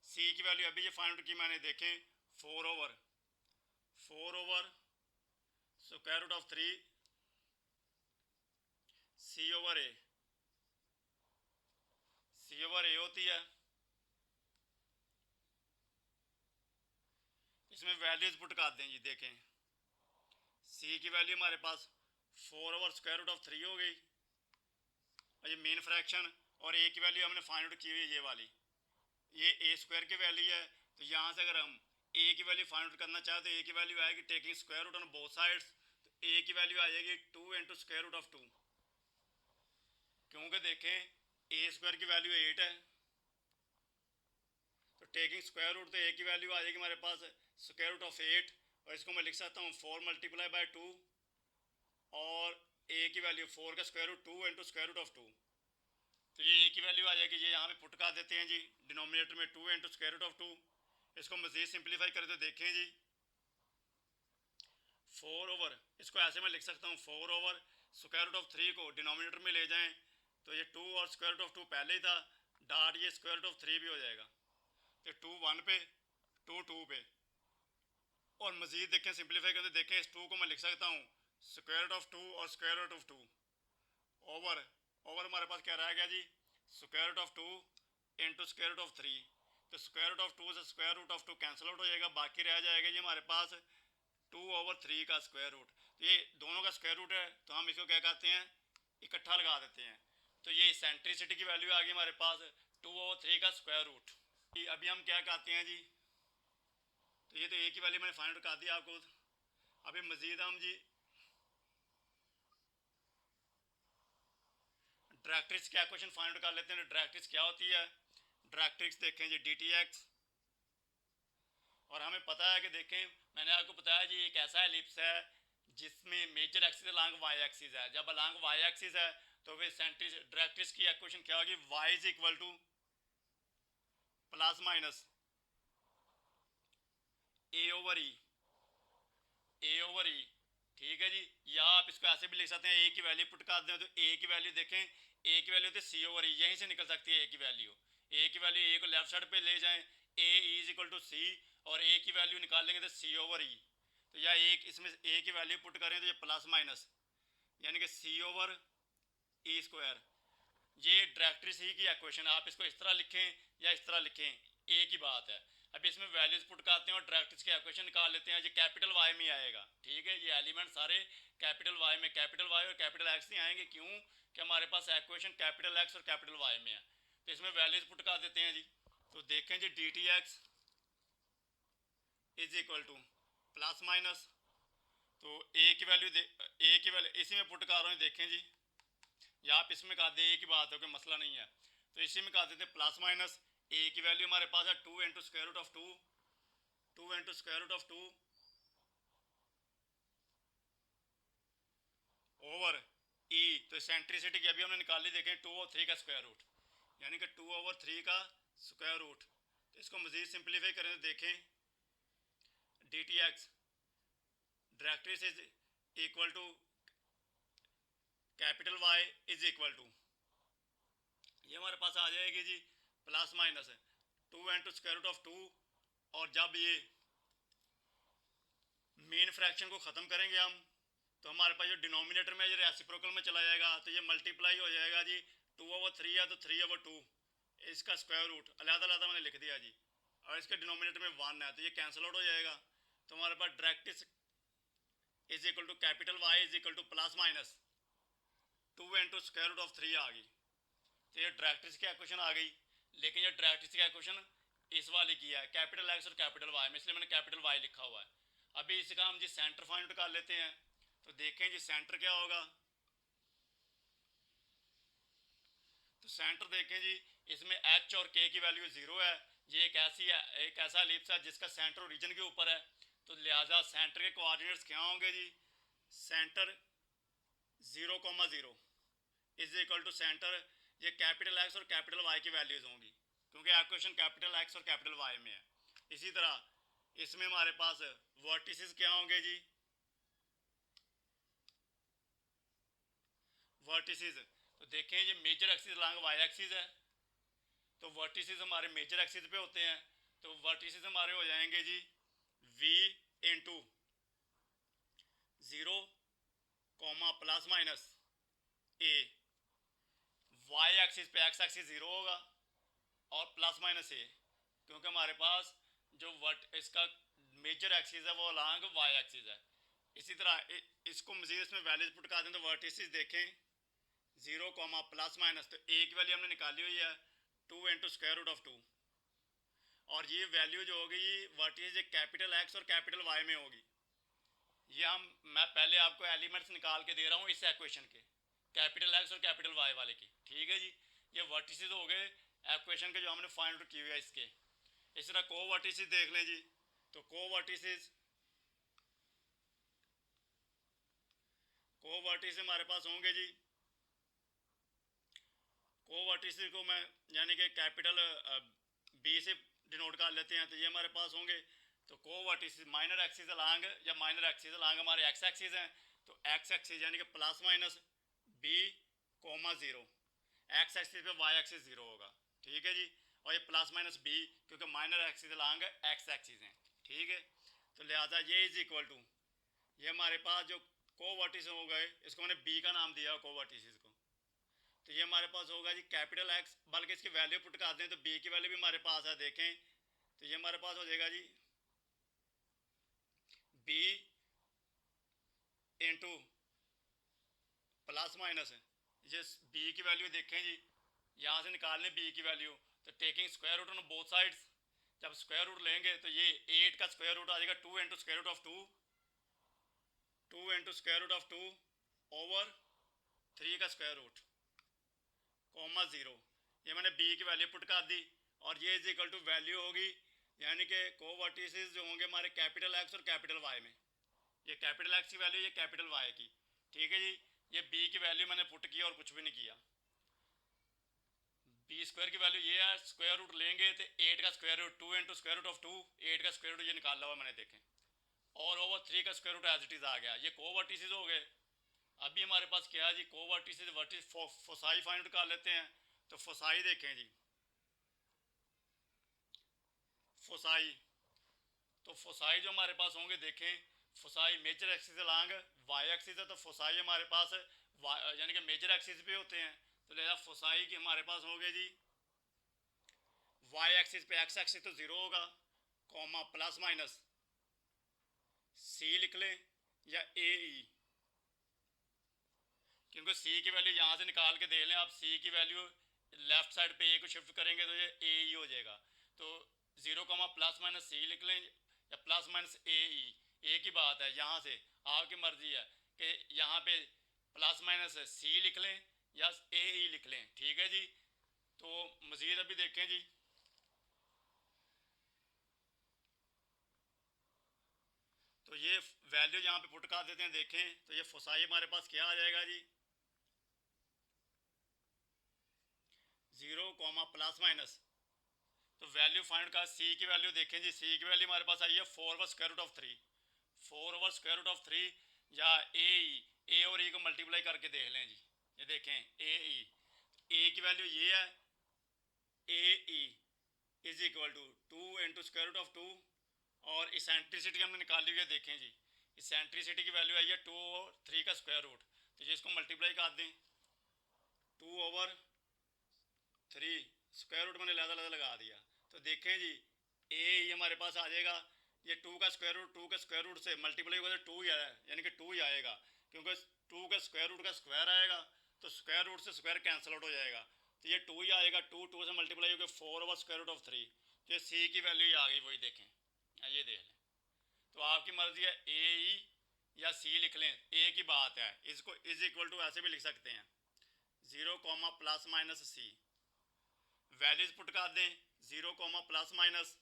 C की वैल्यू अभी ये फाइंड आउट की मैंने, देखें 4/√3 C/A होती है। इसमें वैल्यूज पुट कर दें जी, देखें C की वैल्यू हमारे पास 4/√3 हो गई, और ये मेन फ्रैक्शन, और A की वैल्यू हमने फाइंड आउट की हुई है ये वाली, ये ए स्क्वायर की वैल्यू है। तो यहाँ से अगर हम ए की वैल्यू फाइंड आउट करना चाहें तो ए की वैल्यू आएगी taking square root on both sides. तो ए की वैल्यू आ जाएगी 2 × (2), क्योंकि देखें ए स्क्वायर की वैल्यू 8 है, तो टेकिंग स्क्वायर रूट तो ए की वैल्यू आ जाएगी हमारे पास √8, और इसको मैं लिख सकता हूँ 4 × 2, और ए की वैल्यू 4 का स्क्वायर रूट 2 × (2). तो ये ए की वैल्यू आ जाएगी, ये यहाँ पे पुट कर देते हैं जी डिनोमिनेटर में 2 × (2). इसको मज़ीद सिंप्लीफाई करें तो देखें जी 4 इसको ऐसे मैं लिख सकता हूँ 4/√3 को डिनोमिनेटर में ले जाएं तो ये 2 और √2 पहले ही था, डॉट ये √3 भी हो जाएगा। तो 2 1 पे, 2 2 पे, और मज़ीद देखें सिंप्लीफाई करते देखें इस 2 को मैं लिख सकता हूँ √2 और √2। ओवर ओवर हमारे पास क्या रह गया जी, square root of 2 into square root of 3। तो स्क्वायर रूट ऑफ 2 से square root of 2 cancel out हो जाएगा, बाकी रह जाएगा जी हमारे पास 2/3 का स्क्वायर रूट। तो ये दोनों का स्क्वायर रूट है, तो हम इसको क्या कहते हैं, इकट्ठा लगा देते हैं। तो ये सेंट्रिसिटी की वैल्यू आ गई हमारे पास 2/3 का स्क्वायर रूट। अभी हम क्या कहते हैं जी, तो ये तो एक ही वैल्यू मैंने फाइंड आउट कर दिया आपको। अभी मजीद हम जी डायरेक्ट्रिक्स क्या क्वेश्चन फाइंड आउट कर लेते हैं। डायरेक्ट्रिक्स क्या होती है, डायरेक्ट्रिक्स देखें जी DTX, और हमें पता है कि देखें मैंने आपको बताया जी एक ऐसा एलिप्स है जिसमें major axis along y axis है। जब अलॉन्ग वाई एक्सिस है तो फिर सेंट्रिस डायरेक्ट्रिक्स की इक्वेशन क्या होगी, y is equal to plus minus a over e. ठीक है जी, या आप इसको ऐसे भी लिख सकते हैं, ए की वैल्यू पुट कर दें तो ए की वैल्यू देखें, ए की वैल्यू होती है सी ओवर ई, यहीं से निकल सकती है ए की वैल्यू। ए की वैल्यू ए को लेफ्ट साइड पे ले जाएं, ए इज इक्वल टू सी, और ए की वैल्यू निकालेंगे तो सी ओवर ई। तो या एक इसमें ए की वैल्यू पुट करें तो ये प्लस माइनस यानी कि सी ओवर ई स्क्वायर। ये डायरेक्ट्रिक्स ही की इक्वेशन है, आप इसको इस तरह लिखें या इस तरह लिखें एक ही बात है। अब इसमें वैल्यूज पुट करते हैं और डायरेक्ट्रिक्स की इक्वेशन निकाल लेते हैं। ये कैपिटल वाई में आएगा, ठीक है, ये एलिमेंट सारे कैपिटल वाई में, कैपिटल वाई और कैपिटल एक्स नहीं आएंगे, क्यों कि हमारे पास इक्वेशन कैपिटल एक्स और कैपिटल वाई में है। तो इसमें वैल्यूज पुट कर देते हैं जी। तो देखें जी DTX is equal to plus minus, तो ए की वैल्यू इसी में पुट कर रहा हूँ, देखें जी, या आप इसमें कर दे, एक ही बात है, कोई मसला नहीं है। तो इसी में कर देते हैं प्लस माइनस, ए की वैल्यू हमारे पास है 2 into square root of 2, 2 into square root of 2 over e. तो सेंट्रिसिटी की अभी हमने निकाली, देखें 2/3 का स्क्वायर रूट, यानी कि 2/3 का स्क्वायर रूट। तो इसको मजीद सिंप्लीफाई करें तो देखें DTX directrix is equal to capital Y is equal to, ये हमारे पास आ जाएगी जी plus minus 2 into square root of 2, और जब ये मेन फ्रैक्शन को ख़त्म करेंगे हम तो हमारे पास जो डिनोमिनेटर में ये रेसिप्रोकल में चला जाएगा, तो ये मल्टीप्लाई हो जाएगा जी, 2/3 है तो 3/2 इसका स्क्वायर रूट अलग-अलग मैंने लिख दिया जी, और इसके डिनोमिनेटर में 1 है तो ये कैंसिल आउट हो जाएगा। तो हमारे पास directrix is equal to capital Y is equal to plus minus 2 into square root of 3 आ गई। तो ये डायरेक्ट्रिक्स की इक्वेशन आ गई, लेकिन ये डायरेक्ट्रिक्स की इक्वेशन इस वाली की है कैपिटल एक्स और कैपिटल वाई में, इसलिए मैंने कैपिटल वाई लिखा हुआ है। अभी इसका हम जी सेंटर फाइंड कर लेते हैं। तो देखें जी सेंटर क्या होगा, तो सेंटर देखें जी, इसमें एच और के की वैल्यू 0 है। ये एक ऐसा एलिप्स है जिसका सेंटर ओरिजिन के ऊपर है, तो लिहाजा सेंटर के कोऑर्डिनेट्स क्या होंगे जी, centre 0,0 is equal to centre, ये कैपिटल एक्स और कैपिटल वाई की वैल्यूज होंगी, क्योंकि इक्वेशन कैपिटल एक्स और कैपिटल वाई में है। इसी तरह इसमें हमारे पास वर्टिसेस क्या होंगे जी, वर्टिसेस, तो देखें ये major axis along y axis है, तो वर्टिसेस हमारे मेजर एक्सिस पे होते हैं। तो वर्टिसेस हमारे हो जाएंगे जी v इंटू 0, प्लस माइनस ए, वाई एक्सिस पे एक्स एक्सिस 0 होगा और प्लस माइनस ए, क्योंकि हमारे पास जो इसका मेजर एक्सिस है वो अलॉन्ग वाई एक्सिस है। इसी तरह इसको मजीद इसमें वैल्यूज पुट कर दें तो वर्टिसेस देखें 0, प्लस माइनस, तो ए की वैल्यू हमने निकाली हुई है 2 इंटू स्क्वायर रूट ऑफ 2, और ये वैल्यू जो होगी ये वर्टिसेस कैपिटल एक्स और कैपिटल वाई में होगी। ये मैं पहले आपको एलिमेंट्स निकाल के दे रहा हूँ इस इक्वेशन के, कैपिटल एक्स और कैपिटल वाई वाले की, ठीक है जी। ये वर्टिसेस हो गए इक्वेशन के जो हमने फाइंड आउट किए हुए हैं इसके। इस तरह को वर्टिसेस देख लें जी, तो को वर्टिसेस हमारे पास होंगे जी, को वर्टिसेस को मैं यानी कि कैपिटल बी से डिनोट कर लेते हैं, तो ये हमारे पास होंगे। तो को वर्टिसेस माइनर एक्सिस अलॉन्ग या माइनर एक्सिस अलॉन्ग हमारे एक्स एक्सिस हैं, तो एक्स एक्सिस यानी कि plus minus b, 0, x axis पे वाई एक्सिस 0 होगा, ठीक है जी, और ये प्लस माइनस बी क्योंकि minor axis along x axis हैं, ठीक है। तो लिहाजा ये इज इक्वल टू, ये हमारे पास जो को वर्टिसेस हो गए, इसको मैंने बी का नाम दिया को वर्टिसेस को, तो ये हमारे पास होगा जी कैपिटल एक्स, बल्कि इसकी वैल्यू पुट कर दें तो बी की वैल्यू भी हमारे पास है, देखें तो ये हमारे पास हो जाएगा जी बी इंटू प्लस माइनस, ये बी की वैल्यू देखें जी, यहाँ से निकाल लें बी की वैल्यू, तो taking square root on both sides, जब स्क्वायर रूट लेंगे तो ये 8 का स्क्वायर रूट आ जाएगा 2 into square root of 2, 2 into square root of 2 over 3 का स्क्वायर रूट कॉमा 0, ये मैंने बी की वैल्यू पुट कर दी, और ये इज इक्वल टू वैल्यू होगी, यानी कि कोवर्टिसेस जो होंगे हमारे कैपिटल एक्स और कैपिटल वाई में, ये कैपिटल एक्स की वैल्यू, ये कैपिटल वाई की, ठीक है जी। ये बी की वैल्यू मैंने पुट किया और कुछ भी नहीं किया। बी स्क्वायर की वैल्यू ये है, स्क्वायर रूट लेंगे तो 8 का square root 2 into square root of 2, 8 का स्क्वायर रूट ये निकाला हुआ मैंने, देखें, और ओवर 3 का square root as it is आ गया, ये कोवर्टिसेस हो गए। अभी हमारे पास क्या है जी, covertices vertices foci find out कर लेते हैं, तो फोसाई देखें जी, फोसाई, तो फोसाई जो हमारे पास होंगे देखें, foci major axis along y axis है, तो फोसाई हमारे पास यानी कि मेजर एक्सिस पे होते हैं, तो लिहाजा फोसाई की हमारे पास होंगे जी वाई एक्सिस पे, एक्स एक्सिस तो 0 होगा, कॉमा प्लस माइनस सी लिख लें या ए ई, क्योंकि सी की वैल्यू यहाँ से निकाल के दे लें आप, सी की वैल्यू लेफ्ट साइड पे ए को शिफ्ट करेंगे तो ये ए ई हो जाएगा, तो 0 प्लस माइनस सी लिख लें या प्लस माइनस ए ई, ए की बात है, यहाँ से आपकी मर्जी है कि यहाँ पे प्लस माइनस सी लिख लें या ए ई लिख लें, ठीक है जी। तो मज़ीद अभी देखें जी, तो ये वैल्यू यहाँ पे पुट कर देते हैं, देखें तो ये फोसाई हमारे पास क्या आ जाएगा जी 0 प्लस माइनस, तो वैल्यू फाइंड का सी की वैल्यू देखें जी, सी की वैल्यू हमारे पास आई है 4 over square root of 3, 4 over square root of 3, या ए और ई को मल्टीप्लाई करके देख लें जी, ये देखें ए की वैल्यू ये है, a e is equal to 2 into square root of 2, और इसेंट्रिसिटी हमने निकाली हुई है, देखें जी इसेंट्रिसिटी की वैल्यू आई है 2 और 3 का स्क्वायर रूट, तो ये इसको मल्टीप्लाई कर दें 2 ओवर 3 स्क्वायर रूट मैंने लगा लगा दिया, तो देखें जी ए हमारे पास आ जाएगा, ये 2 का स्क्वायर रूट, 2 के स्क्वायर रूट से मल्टीप्लाई होगा तो 2 ही आया, यानी कि 2 ही आएगा, क्योंकि 2 के स्क्वायर रूट का स्क्वायर आएगा, तो स्क्वायर रूट से स्क्वायर कैंसिल आउट हो जाएगा, तो ये 2 ही आएगा, 2 से मल्टीप्लाई होगा 4 ओवर स्क्वायर रूट ऑफ 3, तो ये सी की वैल्यू ही आ गई, वही देखें, ये देख लें, तो आपकी मर्जी है ए ई या सी लिख लें, ए की बात है, इसको इज इक्वल टू ऐसे भी लिख सकते हैं 0 प्लस माइनस सी, वैल्यूज पुट कर दें 0 प्लस माइनस,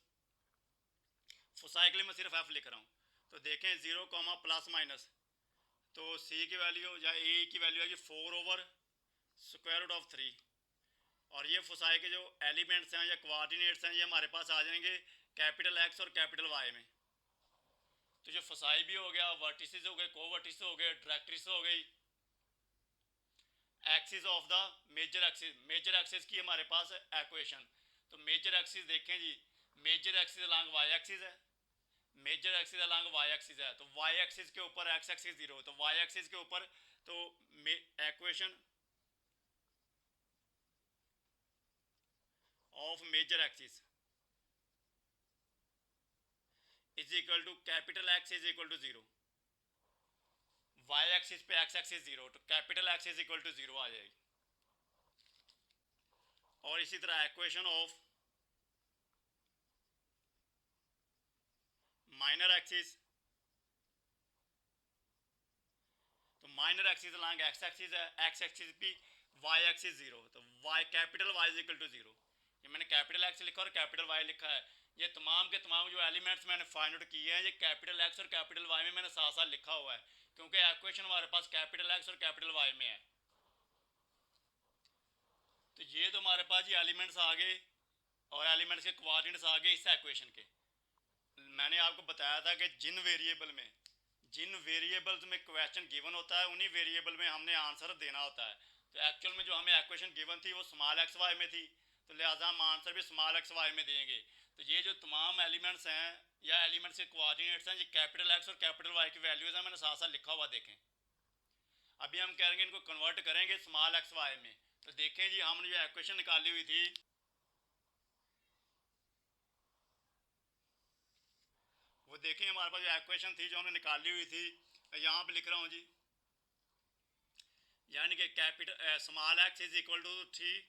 फोसाइकली मैं सिर्फ एफ लिख रहा हूँ, तो देखें 0 प्लस माइनस, तो सी की वैल्यू या ए की वैल्यू है कि 4 ओवर स्क्वायर रूट ऑफ 3, और ये फोसाई के जो एलिमेंट्स हैं या कोऑर्डिनेट्स हैं ये हमारे पास आ जाएंगे कैपिटल एक्स और कैपिटल वाई में, तो जो फोसाई भी हो गया, वर्टिसेस हो गए, कोवर्टिसेस हो गए, डायरेक्ट्रिस हो गई, axis of the major axis की हमारे पास इक्वेशन, तो मेजर एक्सिस देखें जी, major axis along y axis है, major axis along y axis है, तो वाई एक्सिस के ऊपर एक्स एक्सिस 0, तो वाई एक्सिस के ऊपर तो equation of major axis is equal to capital x is equal to 0, y axis पे एक्स एक्सिस 0, तो capital x is equal to 0 आ जाएगी, और इसी तरह इक्वेशन ऑफ माइनर एक्सिस, तो minor axis along x axis है, एक्स एक्सिस भी वाई एक्सिस 0, तो y capital Y is equal to 0, ये मैंने कैपिटल एक्स लिखा और कैपिटल वाई लिखा है, ये तमाम के तमाम जो एलिमेंट्स मैंने फाइंड आउट किए हैं ये कैपिटल एक्स और कैपिटल वाई में मैंने साथ साथ लिखा हुआ है, क्योंकि इक्वेशन हमारे पास कैपिटल एक्स और कैपिटल वाई में है, तो ये तो हमारे पास ये एलिमेंट्स आ गए और एलिमेंट्स के कोऑर्डिनेट्स आ गए इस इक्वेशन के। मैंने आपको बताया था कि जिन वेरिएबल्स में क्वेश्चन गिवन होता है उन्हीं वेरिएबल में हमने आंसर देना होता है, तो एक्चुअल में जो हमें इक्वेशन गिवन थी वो स्मॉल एक्स वाई में थी, तो लिहाजा हम आंसर भी स्मॉल एक्स वाई में देंगे, तो ये जो तमाम एलिमेंट्स हैं या एलिमेंट्स के कोऑर्डिनेट्स हैं ये कैपिटल एक्स और कैपिटल वाई की वैल्यूज़ हैं, मैंने साथ साथ लिखा हुआ, देखें। अभी हम कहेंगे इनको कन्वर्ट करेंगे स्मॉल एक्स वाई में, तो देखें जी हमने जो इक्वेशन निकाली हुई थी, वो देखें हमारे पास जो इक्वेशन थी जो हमने निकाली हुई थी, यहाँ पे लिख रहा हूँ जी, यानी कि capital small x is equal to 3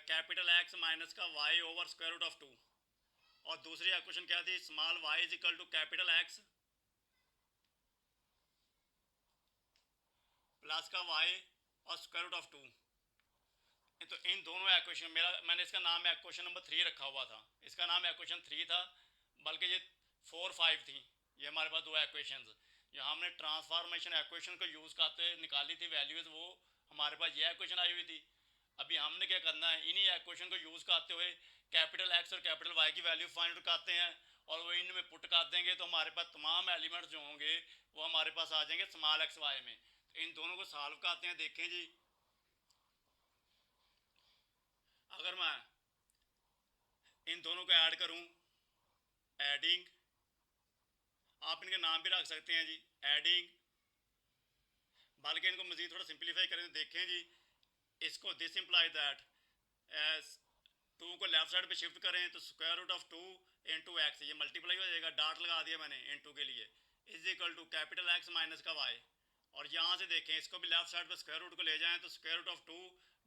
capital x minus का Y over square root of 2, और दूसरी इक्वेशन क्या थी, small y is equal to capital x plus का वाई और स्क्वायर रूट ऑफ 2। तो इन दोनों इक्वेशन, मैंने इसका नाम इक्वेशन नंबर 3 रखा हुआ था, इसका नाम इक्वेशन 3 था, बल्कि ये 4 5 थी। ये हमारे पास दो इक्वेशंस जो हमने ट्रांसफॉर्मेशन इक्वेशन को यूज़ करते निकाली थी वैल्यूज़, वो हमारे पास ये इक्वेशन आई हुई थी। अभी हमने क्या करना है, इन्हीं इक्वेशन को यूज़ करते हुए कैपिटल एक्स और कैपिटल वाई की वैल्यू फाइंड आउट करते हैं, और वो इनमें पुट कर देंगे तो हमारे पास तमाम एलिमेंट्स जो होंगे वो हमारे पास आ जाएंगे स्मॉल एक्स वाई में। तो इन दोनों को सॉल्व करते हैं। देखें जी, अगर मैं इन दोनों को ऐड करूं, एडिंग, आप इनके नाम भी रख सकते हैं जी, एडिंग, बल्कि इनको मज़ीद थोड़ा सिंप्लीफाई करें तो देखें जी, इसको दिस इम्प्लाई दैट, एस 2 को लेफ्ट साइड पे शिफ्ट करें तो square root of 2 into x, ये मल्टीप्लाई हो जाएगा, डाट लगा दिया मैंने इंटू के लिए, is equal to capital x minus का वाई, और यहाँ से देखें इसको भी लेफ्ट साइड पे स्क्वायर रूट को ले जाएं तो square root of 2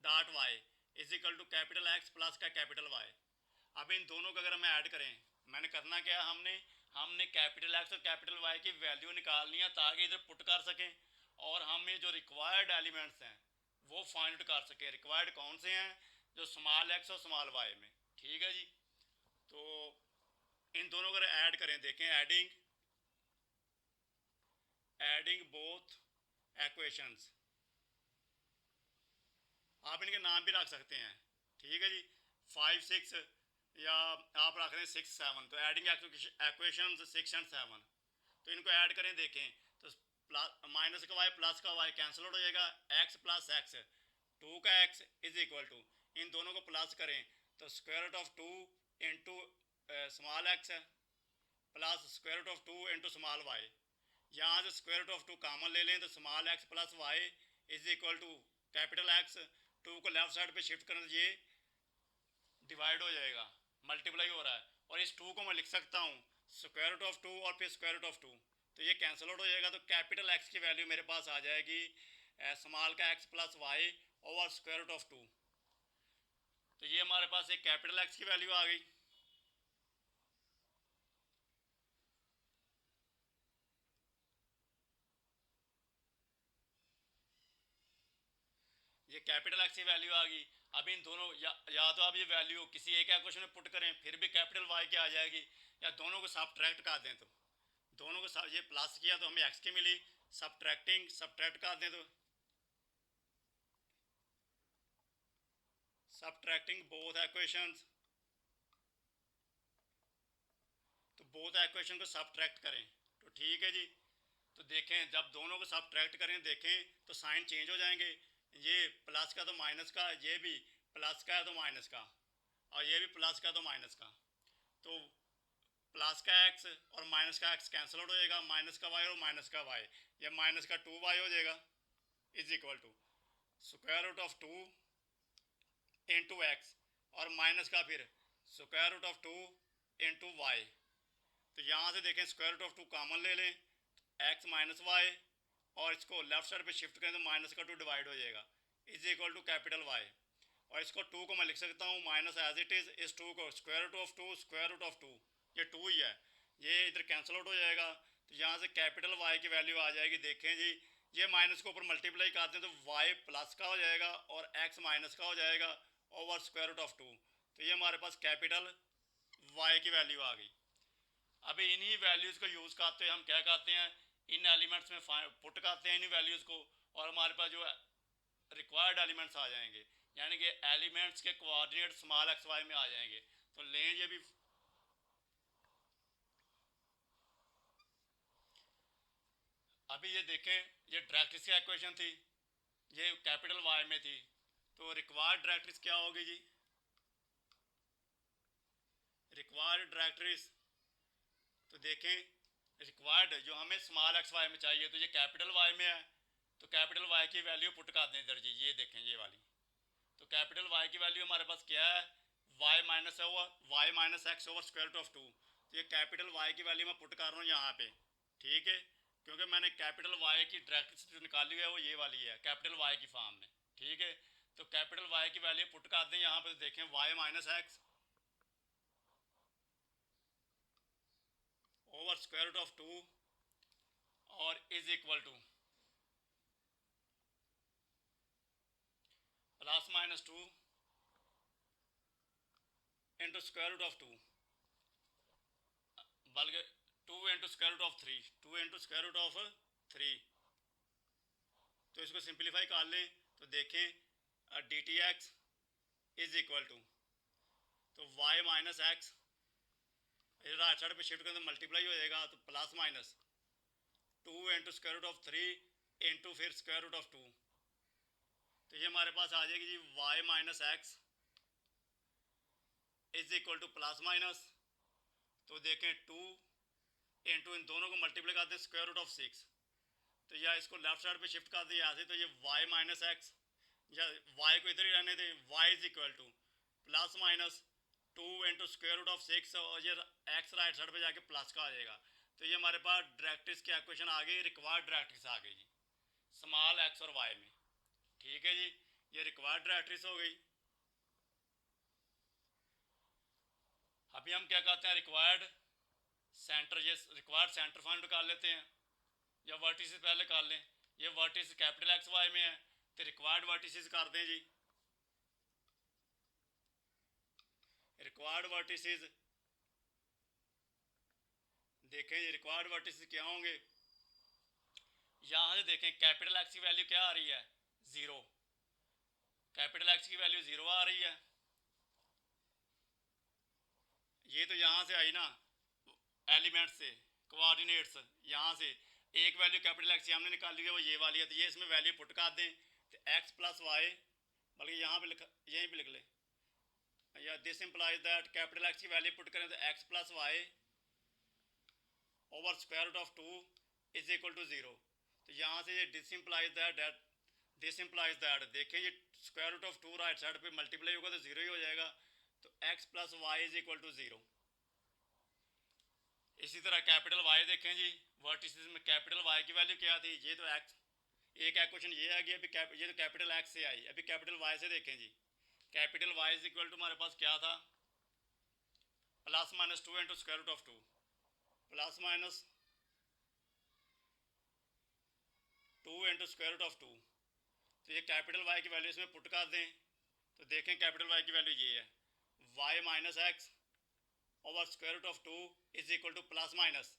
dot y is equal to capital x plus का कैपिटल वाई। अब इन दोनों को अगर हम ऐड करें, मैंने करना क्या, हमने हमने कैपिटल एक्स और कैपिटल वाई की वैल्यू निकालनी है ताकि इधर पुट कर सकें, और हमें जो रिक्वायर्ड एलिमेंट्स हैं वो फाइंड कर सकें। रिक्वायर्ड कौन से हैं, जो स्मॉल एक्स और स्मॉल वाई में, ठीक है जी। तो इन दोनों को ऐड करें, देखें एडिंग, एडिंग बोथ इक्वेशंस, आप इनके नाम भी रख सकते हैं, ठीक है जी, 5 6, या आप रख रहे हैं 6 7, तो एडिंग इक्वेशंस 6 एंड 7, तो इनको ऐड करें, देखें तो प्लस माइनस का वाई प्लस का वाई कैंसिल आउट हो जाएगा, एक्स प्लस एक्स, 2 का एक्स इज इक्वल टू, इन दोनों को प्लस करें तो square root of 2 into small x plus square root of 2 into small y, यहाँ से स्क्वायर रूट ऑफ 2 कॉमन ले लें तो small x plus y is equal to capital X, 2 को लेफ्ट साइड पे शिफ्ट करने से ये डिवाइड हो जाएगा, मल्टीप्लाई हो रहा है, और इस 2 को मैं लिख सकता हूँ स्क्वायर रूट ऑफ 2 और फिर स्क्वायर रूट ऑफ 2, तो ये कैंसिल आउट हो जाएगा, तो कैपिटल एक्स की वैल्यू मेरे पास आ जाएगी स्मॉल का x plus y over square root of 2, तो ये हमारे पास एक कैपिटल एक्स की वैल्यू आ गई। ये कैपिटल एक्स की वैल्यू आ गई। अब इन दोनों या तो आप ये वैल्यू किसी एक इक्वेशन में पुट करें फिर भी कैपिटल वाई की आ जाएगी, या दोनों को सब्ट्रैक्ट कर दें, तो दोनों को ये प्लस किया तो हमें एक्स की मिली, सब्ट्रैक्ट कर दें तो सब्ट्रैक्टिंग बोथ इक्वेशंस, तो बोथ इक्वेशन को सब्ट्रैक्ट करें तो ठीक है जी। तो देखें जब दोनों को सब्ट्रैक्ट करें, देखें तो साइन चेंज हो जाएंगे, ये प्लस का तो माइनस का, ये भी प्लस का है तो माइनस का, और ये भी प्लस का तो माइनस का, तो प्लस का एक्स और माइनस का एक्स कैंसिल आउट हो जाएगा, माइनस का वाई और माइनस का वाई, ये माइनस का 2 वाई हो जाएगा is equal to square root of 2 into x, और माइनस का फिर square root of 2 into y, तो यहाँ से देखें स्क्वायर रूट ऑफ 2 कॉमन ले लें, एक्स माइनस वाई, और इसको लेफ्ट साइड पे शिफ्ट करें तो माइनस का 2 डिवाइड हो जाएगा is equal to capital Y, और इसको 2 को मैं लिख सकता हूँ माइनस एज इट इज़, इस 2 को square root of 2 square root of 2, ये 2 ही है, ये इधर कैंसिल आउट हो जाएगा, तो यहाँ से कैपिटल वाई की वैल्यू आ जाएगी, देखें जी ये माइनस को ऊपर मल्टीप्लाई करते हैं तो वाई प्लस का हो जाएगा और एक्स माइनस का हो जाएगा ओवर स्क्वायर रूट ऑफ 2, तो ये हमारे पास कैपिटल वाई की वैल्यू आ गई। अभी इन्हीं वैल्यूज़ को यूज़ करते हैं हम क्या करते हैं, इन एलिमेंट्स में पुट करते हैं इन्हीं वैल्यूज़ को, और हमारे पास जो रिक्वायर्ड एलिमेंट्स आ जाएंगे, यानी कि एलिमेंट्स के कोऑर्डिनेट स्मॉल एक्स वाई में आ जाएंगे। तो लें ये भी, अभी ये देखें ये डायरेक्ट्रिक्स की इक्वेशन थी, ये कैपिटल वाई में थी, तो रिक्वायर्ड डायरेक्ट्रिक्स क्या होगी जी, रिक्वायर्ड डायरेक्ट्रिक्स, तो देखें रिक्वायर्ड जो हमें स्मॉल एक्स वाई में चाहिए तो ये कैपिटल वाई में है, तो कैपिटल वाई की वैल्यू पुट कर दें इधर जी, ये देखें ये वाली, तो कैपिटल वाई की वैल्यू हमारे पास क्या है, y minus x over square root of 2। तो ये कैपिटल वाई की वैल्यू मैं पुट कर रहा हूँ यहाँ पे, ठीक है, क्योंकि मैंने कैपिटल वाई की डायरेक्ट जो निकाली हुई है वो ये वाली है कैपिटल वाई की फॉर्म में, ठीक है। तो कैपिटल वाई की वैल्यू पुट कर दें यहाँ पे, तो देखें y minus x over square root of 2 और is equal to plus minus 2 into square root of 2, बल्कि 2 into square root of 3, 2 into square root of 3। तो इसको सिंप्लीफाई कर लें तो देखें d t x is equal to, तो y minus x right side पे शिफ्ट करें तो मल्टीप्लाई हो जाएगा, तो plus minus 2 into square root of 3 into फिर स्क्वायर रूट ऑफ 2। तो ये हमारे पास आ जाएगी जी y minus x is equal to plus minus, तो देखें 2 इंटू इन दोनों को मल्टीप्लाई करते हैं स्क्वायर रूट ऑफ 6, तो या इसको लेफ्ट साइड पे शिफ्ट कर दें यहाँ से, तो ये y माइनस एक्स, या y को इधर ही रहने दें, y is equal to plus minus 2 into square root of 6 और ये x राइट साइड पे जाके प्लस का आ जाएगा। तो ये हमारे पास डायरेक्ट्रिक्स की इक्वेशन आ गई, रिक्वायर्ड डायरेक्ट्रिक्स आ गई जी स्मॉल x और y में, ठीक है जी, ये रिक्वायर्ड डायरेक्ट्रिक्स हो गई। अभी हम क्या कहते हैं रिक्वायर्ड सेंटर, ये रिक्वायर्ड सेंटर फाइंड कर लेते हैं, या वर्टिसेस पहले कर लें। ये वर्टिस कैपिटल एक्स वाई में है तो रिक्वायर्ड वर्टिसेस कर दें जी, रिक्वायर्ड वर्टिसेस देखें जी, रिक्वायर्ड वर्टिसेस क्या होंगे, यहाँ से देखें कैपिटल एक्स की वैल्यू क्या आ रही है 0, कैपिटल एक्स की वैल्यू 0 आ रही है, ये तो यहाँ से आई ना एलिमेंट से कोऑर्डिनेट्स, यहाँ से एक वैल्यू कैपिटल एक्स हमने निकाली है वो ये वाली है, तो ये इसमें वैल्यू पुट कर दें तो एक्स प्लस वाई, बल्कि यहाँ पे लिखा यहीं पे लिख लें, या this implies that capital X की वैल्यू पुट करें तो x plus y over square root of 2 is equal to 0। तो यहाँ से ये this implies that this implies that देखें ये square root of 2 right side पे मल्टीप्लाई होगा तो 0 ही हो जाएगा, तो x plus y is equal to 0। इसी तरह कैपिटल वाई देखें जी, वर्टिसेस में कैपिटल वाई की वैल्यू क्या थी, ये तो एक्स, एक क्वेश्चन ये आ गया, अभी ये तो कैपिटल एक्स से आई, अभी कैपिटल वाई से देखें जी, capital Y is equal to हमारे पास क्या था plus minus 2 into square root of 2, plus minus 2 into square root of 2। तो ये कैपिटल वाई की वैल्यू इसमें पुट कर दें तो देखें कैपिटल वाई की वैल्यू ये है y minus x over square root of 2 is equal to plus minus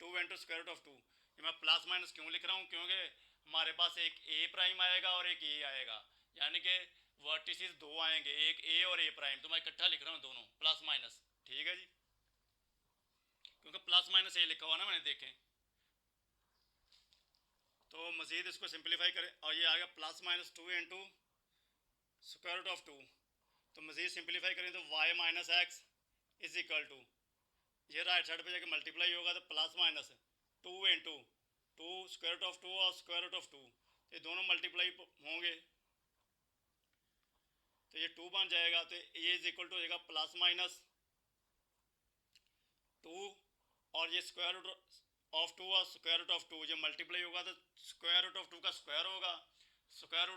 2 into square root of 2। ये मैं प्लस माइनस क्यों लिख रहा हूँ, क्योंकि हमारे पास एक ए प्राइम आएगा और एक ए आएगा, यानी कि वर्टिसेस दो आएंगे, एक ए और ए प्राइम, तो मैं इकट्ठा लिख रहा हूँ दोनों प्लस माइनस, ठीक है जी, क्योंकि प्लस माइनस ए लिखा हुआ ना मैंने, देखें तो मज़ीद इसको सिंप्लीफाई करें और ये आ गया plus minus 2 into square root of 2, तो मज़ीद सिंप्लीफाई करें तो y minus x is equal to, ये राइट साइड पे जाके मल्टीप्लाई होगा तो plus minus 2 into 2 square root of 2 और स्क्वायर रूट ऑफ 2, ये दोनों मल्टीप्लाई होंगे तो ये 2 बन जाएगा, तो ये इज इक्वल टू हो जाएगा प्लस माइनस 2 और ये स्क्वायर रूट ऑफ 2 और स्क्वायर रूट ऑफ 2, ये मल्टीप्लाई होगा तो स्क्वायर रूट ऑफ 2 का स्क्वायर होगा, स्क्वायर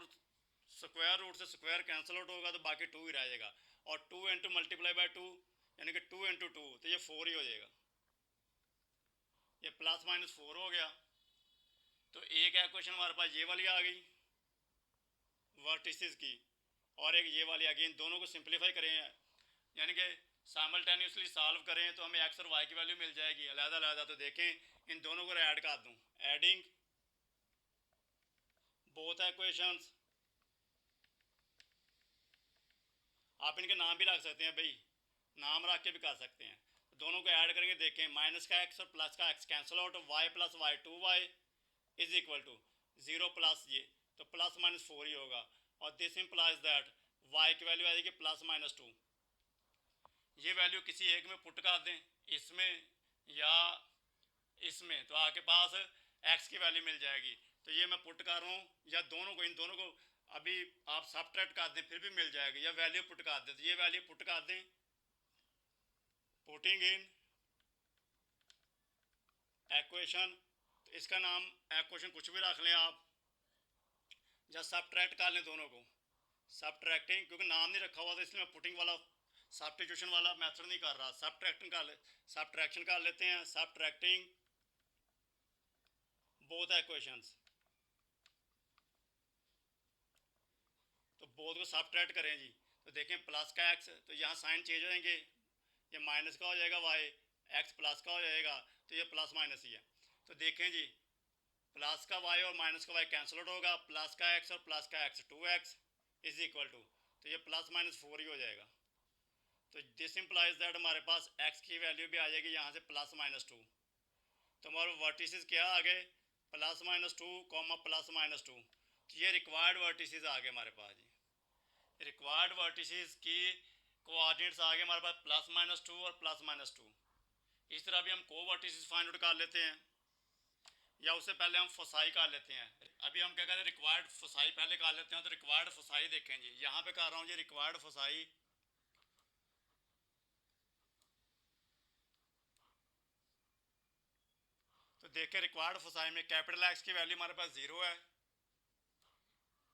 रूट से स्क्वायर कैंसिल आउट होगा तो बाकी 2 ही रहेगा, और 2 इंटू मल्टीप्लाई बाई 2 यानी कि 2 इंटू 2, तो ये 4 ही हो जाएगा, ये प्लस माइनस 4 हो गया। तो एक इक्वेशन हमारे पास ये वाली आ गई वर्टिसेस की, और एक ये वाली आ गई, इन दोनों को सिंप्लीफाई करें यानी कि साइमल्टेनियसली सॉल्व करें तो हमें एक्स और वाई की वैल्यू मिल जाएगी अलग अलग। तो देखें इन दोनों को ऐड कर दूं, एडिंग बोथ इक्वेशंस, आप इनके नाम भी रख सकते हैं भाई, नाम रख के भी कर सकते हैं। दोनों को ऐड करेंगे, देखें माइनस का एक्स और प्लस का x cancel out, y plus y 2y is equal to 0 plus ये, तो प्लस माइनस 4 ही होगा, और दिस इंप्लाइज दैट y की वैल्यू आएगी प्लस माइनस 2। ये वैल्यू किसी एक में पुट कर दें, इसमें या इसमें, तो आपके पास x की वैल्यू मिल जाएगी। तो ये मैं पुट कर रहा हूँ, या दोनों को, इन दोनों को अभी आप सबट्रैक्ट कर दें फिर भी मिल जाएगा, या वैल्यू पुट कर दें, तो ये वैल्यू पुट कर दें, पुटिंग इन एक्वेशन, तो इसका नाम एक्वेशन कुछ भी रख लें आप, या सबट्रैक्ट कर लें दोनों को, सबट्रैक्टिंग, क्योंकि नाम नहीं रखा हुआ तो इसलिए मैं पुटिंग वाला सब्स्टिट्यूशन वाला मेथड नहीं कर रहा, सबट्रैक्टिंग कर सबट्रैक्शन कर लेते हैं, सबट्रैक्टिंग बोथ एक्वेशंस, तो बोथ को सबट्रैक्ट करें जी, तो देखें प्लस का एक्स, तो यहाँ साइन चेंज हो जाएंगे, ये माइनस का हो जाएगा वाई, एक्स प्लस का हो जाएगा, तो ये प्लस माइनस ही है। तो देखें जी, प्लस का वाई और माइनस का वाई कैंसिल आउट होगा, प्लस का एक्स और प्लस का x 2x is equal to, तो ये प्लस माइनस 4 ही हो जाएगा। तो दिस इम्प्लाइज दैट हमारे पास x की वैल्यू भी आ जाएगी यहाँ से प्लस माइनस 2, तो हमारे वर्टिसेस क्या आ गए, plus minus 2 comma plus minus 2, तो ये रिक्वायर्ड वर्टिसेस आ गए हमारे पास जी, रिक्वायर्ड वर्टिसेस की कोऑर्डिनेट्स आ गए हमारे पास प्लस माइनस 2 और प्लस माइनस 2। इस तरह भी हम को वर्टिसेस फाइंड आउट कर लेते हैं, या उससे पहले हम फोसाई कर लेते हैं। अभी हम क्या कहते हैं, रिक्वायर्ड फोसाई पहले कर लेते हैं, तो रिक्वायर्ड फोसाई देखें जी, यहाँ पे कर रहा हूँ जी रिक्वायर्ड फोसाई, तो देखें रिक्वायर्ड फोसाई में कैपिटल एक्स की वैल्यू हमारे पास 0 है,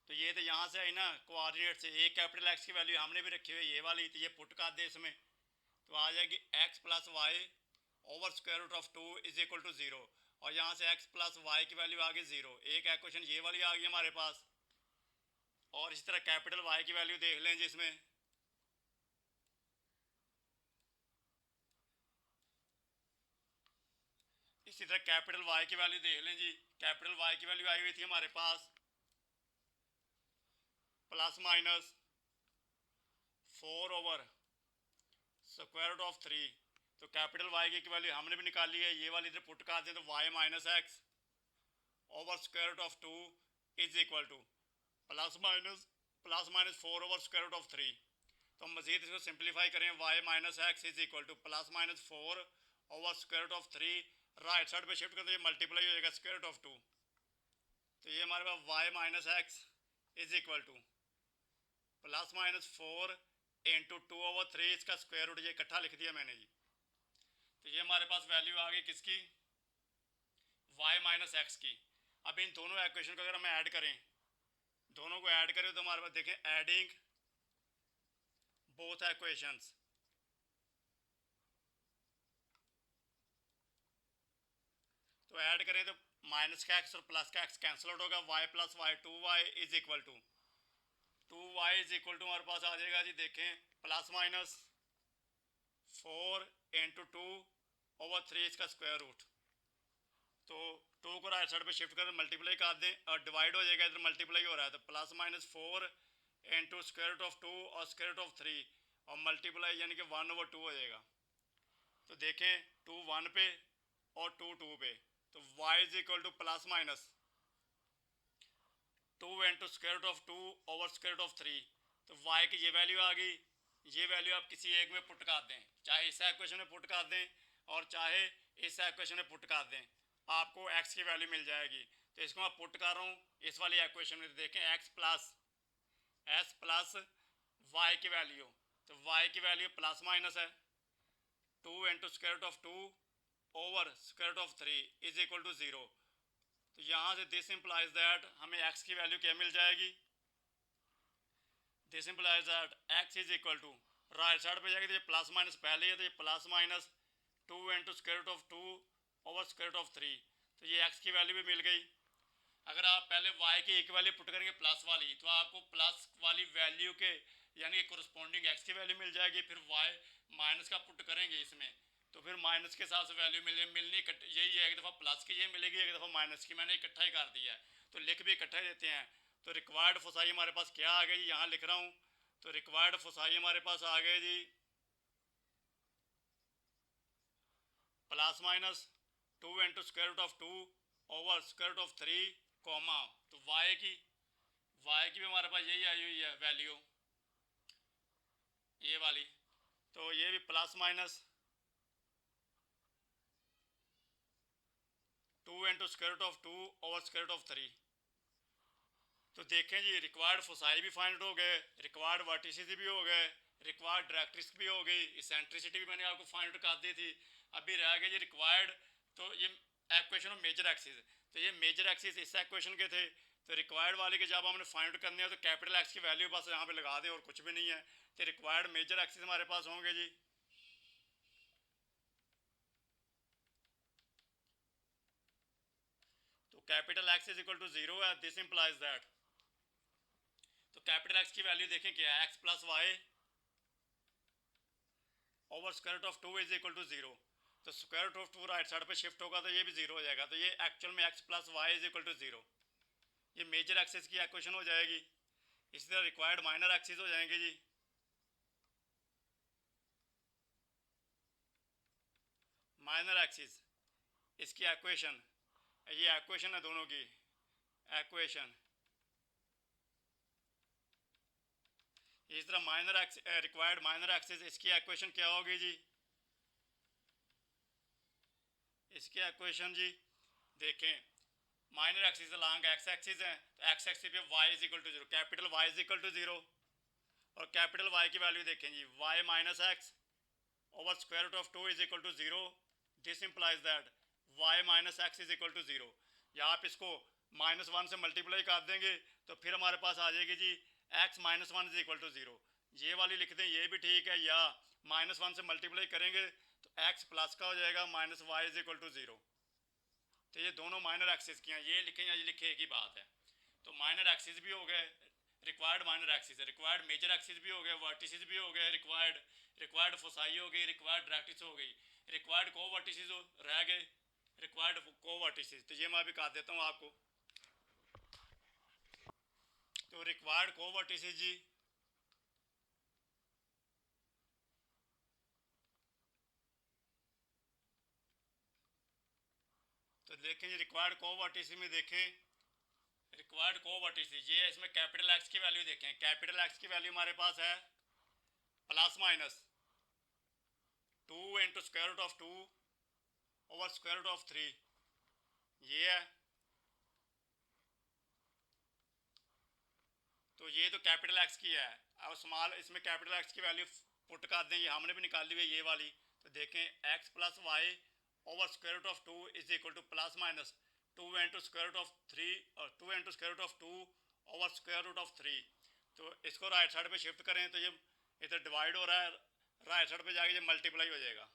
तो ये तो यहाँ से आई ना कोऑर्डिनेट से, एक कैपिटल एक्स की वैल्यू हमने भी रखी हुई है ये वाली, तो ये पुट कर दे इसमें, तो आ जाएगी x plus y over square root of 2 is equal to 0, और यहाँ से x प्लस वाई की वैल्यू आ गई 0, एक एक्वेशन ये वाली आ गई हमारे पास। और इसी तरह कैपिटल y की वैल्यू देख लें जिसमें, इसी तरह कैपिटल y की वैल्यू देख लें जी, कैपिटल y की वैल्यू आई हुई थी हमारे पास plus minus 4 over square root of 3, तो कैपिटल y की वैल्यू हमने भी निकाली है, ये वाली इधर पुट कर दें, तो y minus x over square root of 2 is equal to plus minus 4 over square root of 3, तो हम मजीद इसको सिंप्लीफाई करें, y minus x is equal to plus minus 4 over square root of 3, right side पे shift कर दो, ये multiply हो जाएगा स्क्वायर रूट ऑफ 2, तो ये हमारे पास y minus x is equal to plus minus 4 into 2 over 3, इसका स्क्वायर रूट ये इकट्ठा लिख दिया मैंने जी, तो ये हमारे पास वैल्यू आ गई किसकी, y माइनस एक्स की। अब इन दोनों इक्वेशन को अगर हम ऐड करें, दोनों को ऐड करें, तो हमारे पास देखें एडिंग बोथ इक्वेशंस, तो ऐड करें तो माइनस का एक्स और प्लस का एक्स कैंसिल आउट होगा, y plus y 2y is equal to 2y is equal to हमारे पास आ जाएगा जी, देखें प्लस माइनस 4 इंटू 2 ओवर 3 इसका स्क्वायर रूट, तो 2 को राइट साइड पे शिफ्ट कर मल्टीप्लाई कर दें और डिवाइड हो जाएगा, इधर मल्टीप्लाई हो रहा है, तो plus minus 4 into square root of 2 और स्क्वायर रूट ऑफ 3 और मल्टीप्लाई यानी कि 1 ओवर 2 हो जाएगा, तो देखें 2 1 पे और 2 2 पे, तो y is equal to plus minus 2 into square root of 2 over square root of 3, तो y की ये वैल्यू आ गई, ये वैल्यू आप किसी एक में पुट कर दें, चाहे इस इक्वेशन में पुट कर दें और चाहे इस इक्वेशन में पुट कर दें, आपको x की वैल्यू मिल जाएगी। तो इसको मैं पुट कर रहा हूँ इस वाली इक्वेशन में, तो देखें x plus s plus y की वैल्यू, तो y की वैल्यू प्लस माइनस है 2 into square root of 2 over square root of 3 is equal to 0, तो यहाँ से दिस इम्प्लाइज दैट हमें x की वैल्यू क्या मिल जाएगी, this implies that x is equal to, right side पे जाएगी तो ये प्लस माइनस पहले है, तो ये plus minus 2 into square root of 2 over square root of 3, तो ये x की वैल्यू भी मिल गई। अगर आप पहले y की एक वैल्यू पुट करेंगे प्लस वाली, तो आपको प्लस वाली वैल्यू के यानी कि कोरस्पॉन्डिंग x की वैल्यू मिल जाएगी, फिर y माइनस का पुट करेंगे इसमें, तो फिर माइनस के हिसाब से वैल्यू मिलनी यही है, एक दफ़ा प्लस की ये मिलेगी, एक दफ़ा माइनस की, मैंने इकट्ठा ही कर दिया है, तो लिख भी इकट्ठा ही देते हैं। तो रिक्वायर्ड फोसाई हमारे पास क्या आ गई, यहाँ लिख रहा हूँ, तो रिक्वायर्ड फोसाई हमारे पास आ गए जी plus minus 2 into square root of 2 over square root of 3 comma, तो y की भी हमारे पास यही आई हुई है वैल्यू ये वाली, तो ये भी plus minus 2 into square root of 2 over square root of 3, तो देखें जी, रिक्वायर्ड फोसाई भी फाइंड हो गए, रिक्वायर्ड वर्टिसेस भी हो गए, रिक्वायर्ड डायरेक्ट्रिक्स भी हो गई, इसेंट्रिसिटी भी मैंने आपको फाइंड कर दी थी। अभी रह गए जी रिक्वायर्ड, तो ये एक्वेशन ऑफ मेजर एक्सिस, तो ये मेजर एक्सिस इस एक्वेशन के थे। तो रिक्वायर्ड वाले के जब हमने फाइंड करने हैं तो कैपिटल एक्स की वैल्यू बस यहाँ पे लगा दें और कुछ भी नहीं है। तो रिक्वायर्ड मेजर एक्सिस हमारे पास होंगे जी, तो capital x is equal to 0 है, दिस इंप्लाइज दैट, तो कैपिटल एक्स की वैल्यू देखें क्या है, x plus y over square root of 2 is equal to 0। तो square root of 2 right side पे शिफ्ट होगा तो ये भी 0 हो जाएगा, तो ये एक्चुअल में x plus y is equal to 0, ये मेजर एक्सिस की इक्वेशन हो जाएगी। इसी तरह रिक्वायर्ड माइनर एक्सिस हो जाएंगे जी, माइनर एक्सिस इसकी इक्वेशन, ये इक्वेशन है दोनों की इक्वेशन। इस तरह माइनर रिक्वायर्ड माइनर एक्सिस इसकी इक्वेशन क्या होगी जी, इसकी इक्वेशन जी देखें, minor axis along x axis है, तो एक्स एक्सिस पे y is equal to 0, capital Y is equal to 0, और कैपिटल वाई की वैल्यू देखें जी, y minus x over square root of 2 is equal to 0, this implies that y minus x is equal to 0। या आप इसको -1 से multiply कर देंगे तो फिर हमारे पास आ जाएगी जी x minus one is equal to 0, ये वाली लिख दें, ये भी ठीक है, या -1 से मल्टीप्लाई करेंगे तो एक्स प्लस का हो जाएगा minus y is equal to 0। तो ये दोनों माइनर एक्सिस की हैं, ये लिखें या ये लिखे एक ही बात है। तो माइनर एक्सिस भी हो गए, required minor axis, required major axis भी हो गए, वर्टिसेस भी हो गए, रिक्वायर्ड फोसाई हो गई, रिक्वायर्ड डायरेक्ट्रिक्स हो गई, रिक्वायर्ड को वर्टिसेस रह गए, रिक्वायर्ड को वर्टिसेस, तो ये मैं अभी कर देता हूँ आपको। तो रिक्वायर्ड को वर्टिसेस जी, तो देखें जी रिक्वायर्ड को वर्टिसेस में देखें, रिक्वायर्ड को वर्टिसेस ये इसमें कैपिटल एक्स की वैल्यू देखें, कैपिटल एक्स की वैल्यू हमारे पास है plus minus 2 into square root of 2 over square root of 3, ये है। तो ये तो कैपिटल एक्स की है, अब स्मॉल इसमें कैपिटल एक्स की वैल्यू पुट कर दें, ये हमने भी निकाल ली हुई ये वाली। तो देखें x plus y over square root of 2 is equal to plus minus 2 into square root of 3 और 2 into square root of 2 over square root of 3। तो इसको राइट साइड पे शिफ्ट करें तो ये इधर डिवाइड हो रहा है, राइट साइड पे जाके ये मल्टीप्लाई हो जाएगा।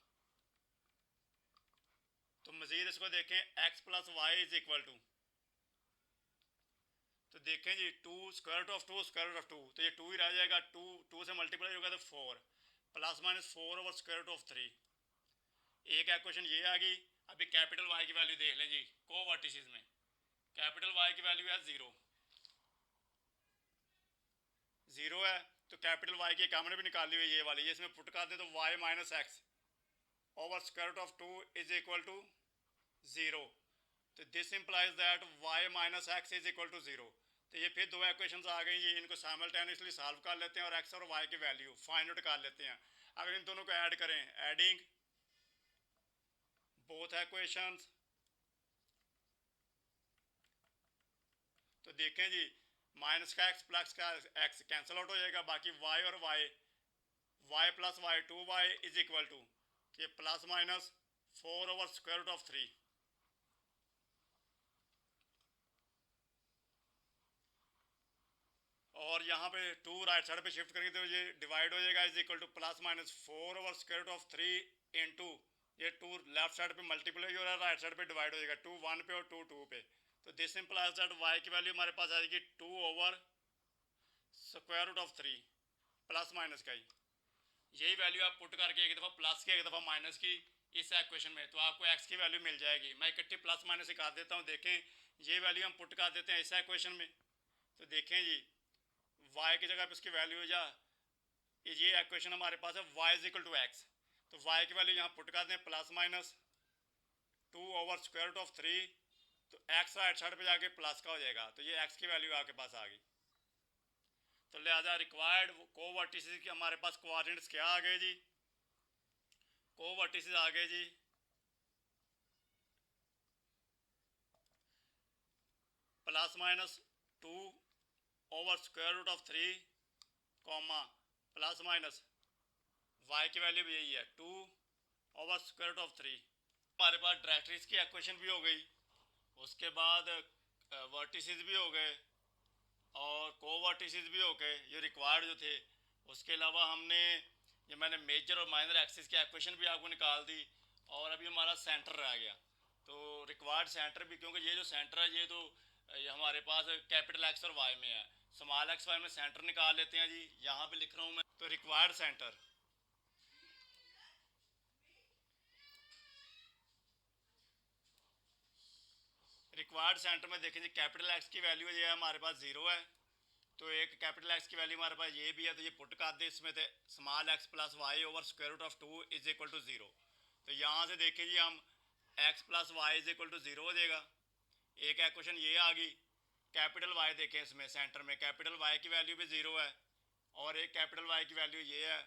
तो मज़ीद इसको देखें x plus y is equal to, तो देखें जी 2 square root of 2 square root of 2, तो ये 2 ही रह जाएगा, 2 से मल्टीप्लाई होगा तो 4 plus minus 4 over square root of 3। एक इक्वेशन ये आ गई। अभी कैपिटल वाई की वैल्यू देख लें जी, को वर्टिसेस में कैपिटल वाई की वैल्यू है 0, 0 है। तो कैपिटल वाई की हमने भी निकाली हुई ये वाली, ये इसमें पुट कर दें तो y minus x over square root of 2 is equal to 0। तो this implies that y minus x is equal to 0। तो ये फिर दो इक्वेशंस आ गई, ये इनको साइमल्टेनियसली सॉल्व कर लेते हैं और एक्स और वाई की वैल्यू फाइंड आउट कर लेते हैं। अगर इन दोनों को ऐड करें, एडिंग बोथ इक्वेशंस, तो देखें जी माइनस का एक्स प्लस का एक्स कैंसिल आउट हो जाएगा, बाकी वाई और y, y plus y 2y is equal to ये plus minus 4 over square root of 3। और यहाँ पे 2 राइट साइड पे शिफ्ट करेंगे तो ये डिवाइड हो जाएगा, is equal to plus minus 4 over square root of 3 into ये 2 लेफ्ट साइड पे मल्टीप्लाई हो रहा है, राइट साइड पे डिवाइड हो जाएगा, 2 1 पे और 2 2 पे। तो दिस इंप्लाइज दैट वाई की वैल्यू हमारे पास आएगी 2 over square root of 3 plus minus का ही, यही वैल्यू आप पुट करके एक दफ़ा प्लस की एक दफ़ा माइनस की इस इक्वेशन में, तो आपको एक्स की वैल्यू मिल जाएगी। मैं इकट्ठी प्लस माइनस ही कर देता हूँ, देखें ये वैल्यू हम पुट कर देते हैं इस इक्वेशन में। तो देखें जी y की जगह पे उसकी वैल्यू हो जा, ये इक्वेशन हमारे पास है y is equal to x, तो y की वैल्यू यहाँ पुट कर दें plus minus 2 over square root of 3, तो x राइट साइड पे जाके प्लस का हो जाएगा, तो ये x की वैल्यू आपके पास आ गई। तो लिहाजा रिक्वायर्ड कोवर्टिसेस की हमारे पास कोऑर्डिनेट्स क्या आ गए जी, कोवर्टिसेस आ गए जी plus minus 2 over square root of 3 comma plus minus y की वैल्यू भी यही है 2 ओवर स्क्वायर रूट ऑफ 3। हमारे पास डायरेक्ट्रिक्स की इक्वेशन भी हो गई, उसके बाद वर्टिसेस भी हो गए और कोवर्टिसेस भी हो गए ये रिक्वायर्ड जो थे। उसके अलावा हमने ये मैंने मेजर और माइनर एक्सिस की इक्वेशन भी आपको निकाल दी और अभी हमारा सेंटर रह गया। तो रिक्वायर्ड सेंटर भी, क्योंकि ये जो सेंटर है ये तो ये हमारे पास कैपिटल एक्स और वाई में है, स्मॉल एक्स वाई में सेंटर निकाल लेते हैं जी। यहाँ पे लिख रहा हूँ मैं, तो रिक्वायर्ड सेंटर में देखें जी कैपिटल एक्स की वैल्यू जो है हमारे पास 0 है, तो एक कैपिटल एक्स की वैल्यू हमारे पास ये भी है, तो ये पुट कर दे इसमें, तो small x plus y over square root of 2 is equal to 0। तो यहाँ से देखें जी हम x plus y is equal to 0 हो जाएगा। एक इक्वेशन ये आ गई। कैपिटल वाई देखें, इसमें सेंटर में कैपिटल वाई की वैल्यू भी 0 है और एक कैपिटल वाई की वैल्यू ये है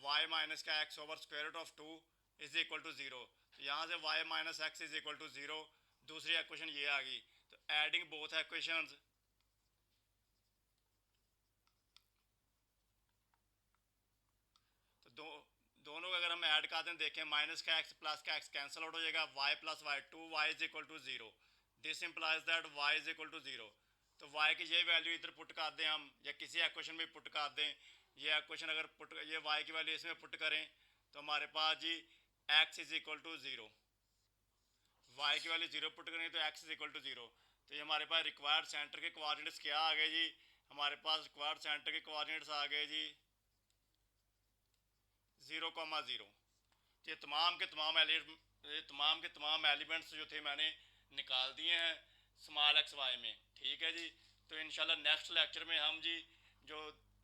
वाई माइनस का x over square root of 2 is equal to 0। तो यहाँ से y minus x is equal to 0। दूसरी इक्वेशन ये आ गई। तो एडिंग बोथ इक्वेशंस, तो दोनों अगर हम ऐड करते हैं देखें माइनस का एक्स प्लस का एक्स कैंसिल आउट हो जाएगा, y plus y 2y is equal to 0। This implies that y is equal to 0। तो y की ये वैल्यू इधर पुट कर दें हम, या किसी इक्वेशन में पुट कर दें। ये इक्वेशन अगर पुट ये y की वैल्यू इसमें पुट करें तो हमारे पास जी x is equal to 0, y की वैल्यू 0 पुट करें तो x इज इक्वल टू 0। तो ये हमारे पास रिक्वायर्ड सेंटर के कोऑर्डिनेट्स क्या आ गए जी, हमारे पास रिक्वायर्ड सेंटर के कोऑर्डिनेट्स आ गए जी 0,0। ये तमाम के तमाम एलिमेंट्स जो थे मैंने निकाल दिए हैं स्मॉल एक्स वाई में। ठीक है जी। तो इंशाल्लाह नेक्स्ट लेक्चर में हम जी जो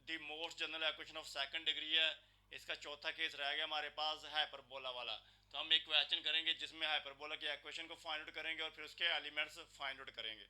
दी most general equation of second degree है, इसका चौथा केस रह गया हमारे पास हाइपरबोला वाला। तो हम एक क्वेश्चन करेंगे जिसमें हाइपरबोला की इक्वेशन को फाइंड आउट करेंगे और फिर उसके एलिमेंट्स फाइंड आउट करेंगे।